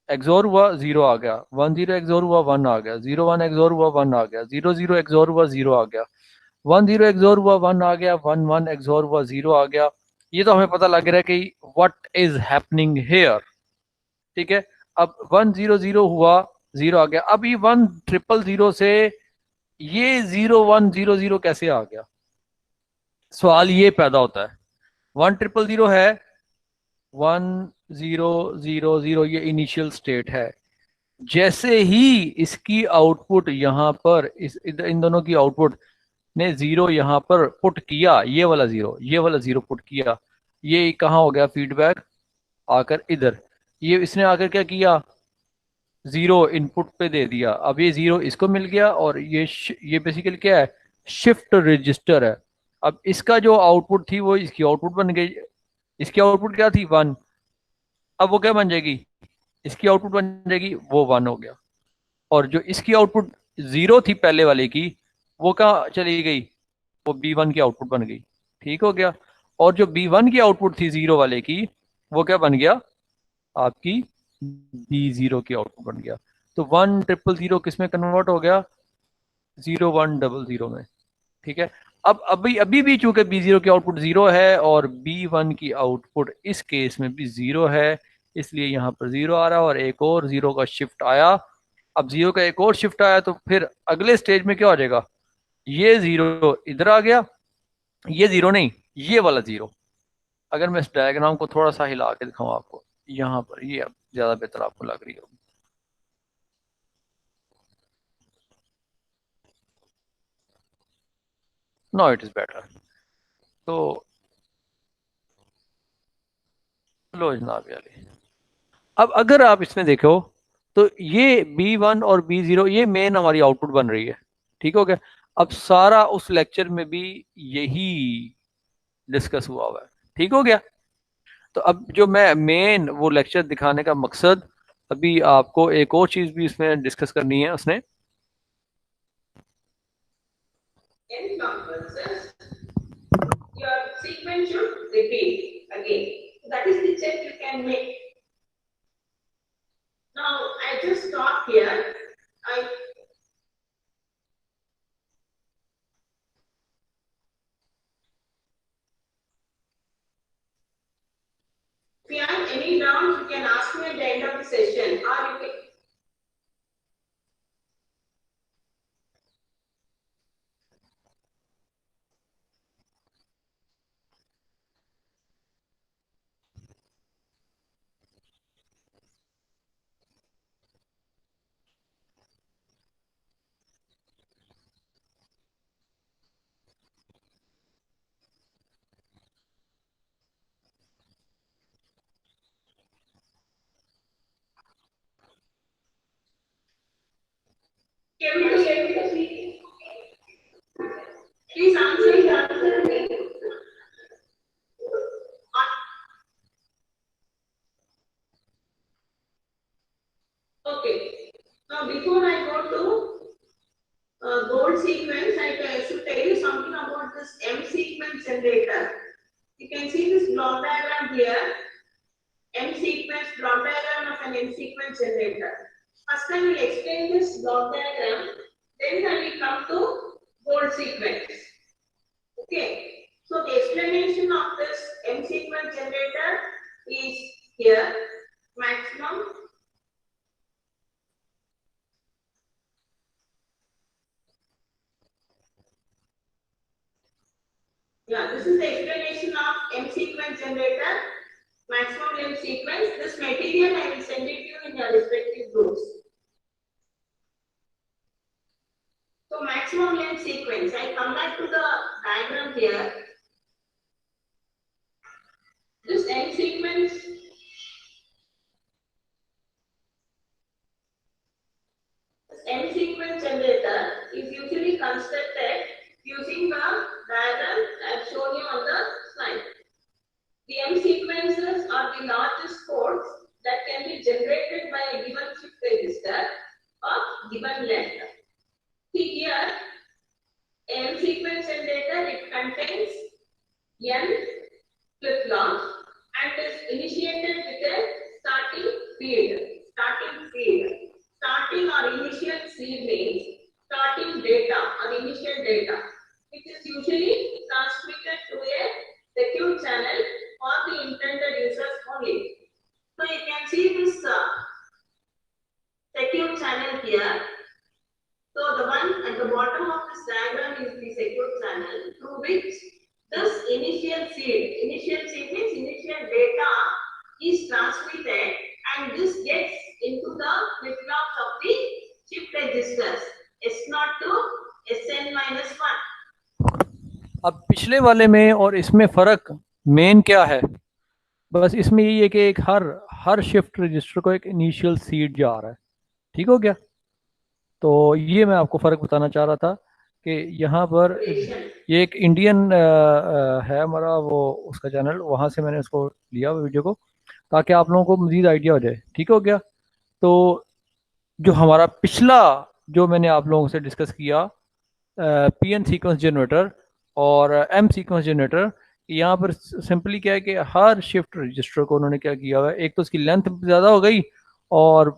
एग्जॉर हुआ 0 आ गया, 1 0 एग्जॉर हुआ 1 आ गया, 0 1 एग्जॉर हुआ 1 आ गया, 0 0 एग्जॉर हुआ 0 आ गया, 1 0 एग्जॉर हुआ 1 आ गया, 1 1 एग्जॉर हुआ 0 आ गया। ये तो हमें पता लग रहा है कि व्हाट इज हैपनिंग हेयर। ठीक है, अब 1 0 0 हुआ 0 आ गया। अब ये 1 0 0 से ये 0 1 0 0 कैसे आ गया, सवाल ये पैदा होता है। 1 0 0 है, 1 0 0 0 ये इनिशियल स्टेट है। जैसे ही इसकी आउटपुट यहाँ पर इन दोनों की आउटपुट ने 0 यहाँ पर पुट किया, ये वाला जीरो पुट किया, ये कहाँ हो गया फीडबैक आकर इधर। ये इसने आकर क्या किया, 0 इनपुट पे दे दिया। अब ये 0 इसको मिल गया, और ये बेसिकली क्या है, शिफ्ट रजिस्टर है। अब इसका जो आउटपुट थी वो इसकी आउटपुट बन गई। इसकी आउटपुट क्या थी 1, अब वो क्या बन जाएगी, इसकी आउटपुट बन जाएगी वो 1 हो गया। और जो इसकी आउटपुट 0 थी पहले वाले की, वो कहाँ चली गई, वो B1 की आउटपुट बन गई। ठीक हो गया। और जो B1 की आउटपुट थी 0 वाले की, वो क्या बन गया, आपकी B0 की आउटपुट बन गया। तो 1 0 0 किस में कन्वर्ट हो गया, 0 1 0 0 में। ठीक है। अब अभी भी चूंकि B0 की आउटपुट 0 है और B1 की आउटपुट इस केस में भी 0 है, इसलिए यहाँ पर 0 आ रहा है और एक और 0 का शिफ्ट आया। अब 0 का एक और शिफ्ट आया तो फिर अगले स्टेज में क्या हो जाएगा, ये 0 इधर आ गया, ये 0 नहीं, ये वाला 0। अगर मैं इस डायग्राम को थोड़ा सा हिला के दिखाऊं आपको, यहाँ पर ये अब ज्यादा बेहतर आपको लग रही होगी। No it is better. तो लो जनाब वाले, अब अगर आप इसमें देखो तो ये B1 और B0 ये मेन हमारी आउटपुट बन रही है। ठीक हो गया। अब सारा उस लेक्चर में भी यही डिस्कस हुआ हुआ है। ठीक हो गया। तो अब जो मैं मेन वो लेक्चर दिखाने का मकसद, अभी आपको एक और चीज भी इसमें डिस्कस करनी है उसने। n conferences, your sequence should repeat again. That is the check you can make. Now I just stop here. If you have any doubts, you can ask me at the end of the session, or you can. Please answer me. Okay. Now, before I go to gold sequence, I should tell you something about this M sequence generator. You can see this block diagram here. sequence block diagram of an M sequence generator. First I will explain this block diagram, then I will come to gold sequence. Okay, so the explanation of this M sequence generator is here. Maximum, yeah, this is the explanation of M sequence generator, maximum length sequence. This material I will send it to you in your respective groups. So maximum length sequence, I come back to the diagram here. This M sequence, generator is usually constructed using the diagram I have shown you on the slide. The M sequences are the largest codes that can be generated by a given shift register of given length. See here, M sequence generator, it contains N flip-flops and is initiated with a starting feed. Starting or initial seed means starting data or initial data, which is usually transmitted through a secure channel for the intended users only. So you can see this secure channel here. So the one at the bottom of this diagram is the secure channel through which this initial seed means initial data is transmitted, and this gets into the flip-flops of the shift registers S0 to Sn-1. अब पिछले वाले में और इसमें फ़र्क main क्या है? बस इसमें यही है कि एक हर शिफ्ट रजिस्टर को एक इनिशियल सीड जा रहा है। ठीक हो गया? तो ये मैं आपको फ़र्क बताना चाह रहा था कि यहाँ पर ये एक इंडियन है हमारा वो उसका चैनल, वहाँ से मैंने उसको लिया वीडियो को ताकि आप लोगों को मज़ीद आइडिया हो जाए। ठीक हो गया? तो जो हमारा पिछला जो मैंने आप लोगों से डिस्कस किया पीएन सीक्वेंस जनरेटर और एम सीक्वेंस जनरेटर, यहाँ पर सिंपली क्या है कि हर शिफ्ट रजिस्टर को उन्होंने क्या किया हुआ है, एक तो उसकी लेंथ ज़्यादा हो गई और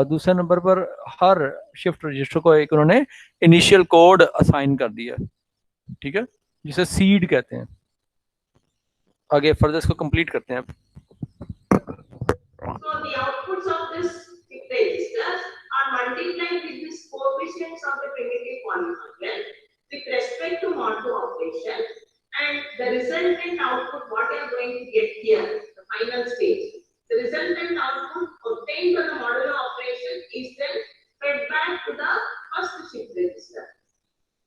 दूसरे नंबर पर हर शिफ्ट रजिस्टर को एक उन्होंने इनिशियल कोड असाइन कर दिया। ठीक है, जिसे सीड कहते हैं। आगे फर्दर इसको कंप्लीट करते हैं। So the outputs of this registers are multiplied with these coefficients of the primitive polynomial with respect to mod 2 operation, and the resultant output, what you are going to get here, the final stage, the resultant output obtained from the modulo operation is then fed back to the first shift register.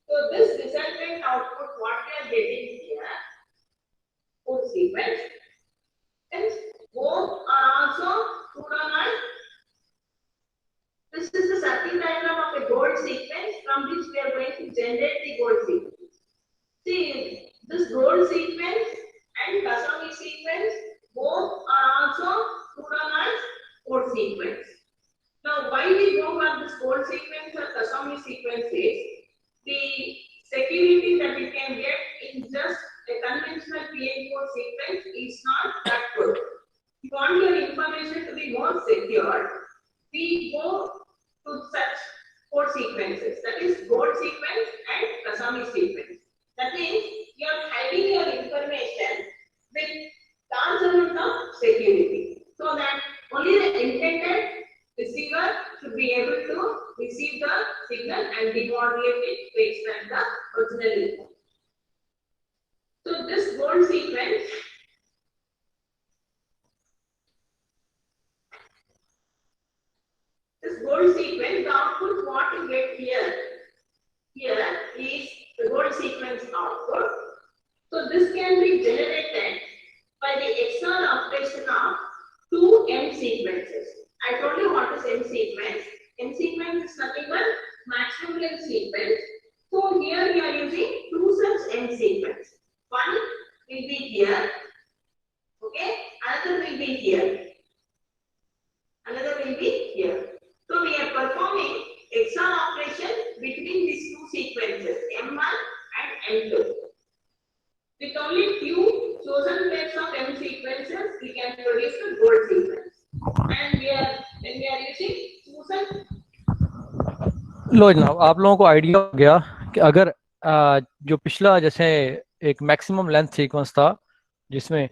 So this resultant output, what we are getting here, full sequence, and both are also pseudo-null. This is the circuit diagram of a gold sequence from which we are going to generate the gold sequence. See, this gold sequence and Kasami sequence both are also pseudo-null code sequence. Now, why we go for this gold sequence or Kasami sequence is the security that you can get in just a conventional PN4 sequence is not that good. If you want your information to be more secure, we go to such code sequences, that is gold sequence and Kasami sequence. That means you are hiding your information with large amount of security, so that only the intended receiver should be able to receive the signal and demodulate it to extract the original input. So this gold sequence, the output what you get here is the gold sequence output. So this can be generated by the XOR operation of two M sequences. I told you what is M sequence. M sequence is nothing but maximum length sequence. So here we are using two such M sequence. One will be here, okay, another will be here, another will be here. So we are performing XOR operation between these two sequences, M1 and M2. With only few chosen pairs of M sequences, we can produce the gold sequence. लो जनाब, आप लोगों को idea हो गया कि अगर जो पिछला जैसे एक मैक्सिमम लेंथ सीक्वेंस था, जिसमें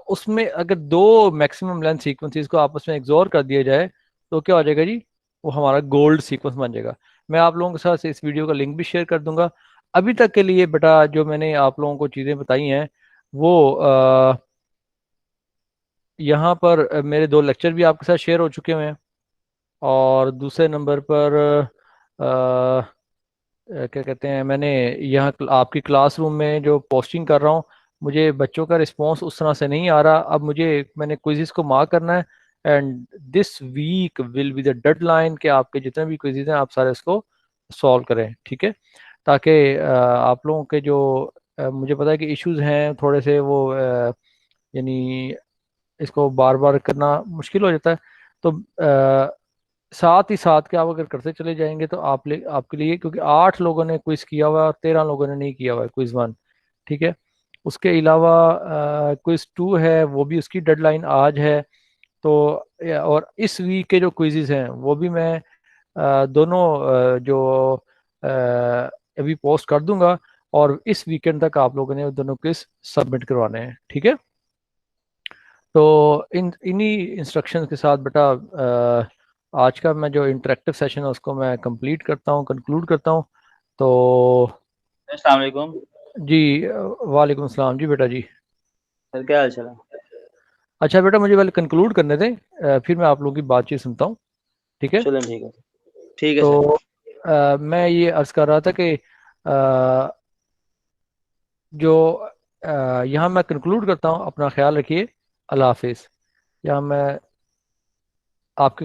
उसमें अगर दो मैक्सिमम लेंथ सीक्वेंसेस को आपस में एक्सोर कर दिया जाए तो क्या हो जाएगा जी? वो हमारा गोल्ड सीक्वेंस बन जाएगा। मैं आप लोगों के साथ इस वीडियो का लिंक भी शेयर कर दूंगा। अभी तक के लिए बेटा जो मैंने आप लोगों को चीज़ें बताई हैं वो यहाँ पर मेरे दो लेक्चर भी आपके साथ शेयर हो चुके हुए हैं। और दूसरे नंबर पर क्या कहते हैं, मैंने यहाँ आपकी क्लासरूम में जो पोस्टिंग कर रहा हूँ, मुझे बच्चों का रिस्पांस उस तरह से नहीं आ रहा। अब मैंने क्विज़िस को मार्क करना है, and this week will be the deadline कि आपके जितने भी क्विज़िस हैं आप सारे इसको सॉल्व करें, ठीक है? ताकि आप लोगों के जो मुझे पता है कि इश्यूज हैं थोड़े से, वो यानी इसको बार बार करना मुश्किल हो जाता है। तो साथ ही साथ के आप अगर करते चले जाएंगे तो आपके लिए, क्योंकि 8 लोगों ने क्विज किया हुआ है और 13 लोगों ने नहीं किया हुआ है क्विज 1, ठीक है? उसके अलावा क्विज 2 है, वो भी उसकी डेडलाइन आज है। तो और इस वीक के जो क्विजेज हैं वो भी मैं दोनों जो अभी पोस्ट कर दूंगा, और इस वीकेंड तक आप लोगों ने वो दोनों क्विज सबमिट करवाने हैं, ठीक है? तो इन्हीं इंस्ट्रक्शंस के साथ बेटा आज का मैं जो इंटरेक्टिव सेशन है उसको मैं कंप्लीट करता हूँ, कंक्लूड करता हूँ। तो अस्सलाम वालेकुम जी, वालेकुम अस्सलाम जी बेटा जी। सर, क्या हाल चाल है? अच्छा बेटा, मुझे पहले कंक्लूड करने दें, फिर मैं आप लोगों की बातचीत सुनता हूँ, ठीक है? चलें, ठीक है। ठीक है सर। तो मैं ये अर्ज़ कर रहा था कि जो यहाँ मैं कंक्लूड करता हूँ। अपना ख्याल रखिए। अल्लाह हाफिज़। यहाँ मैं आपके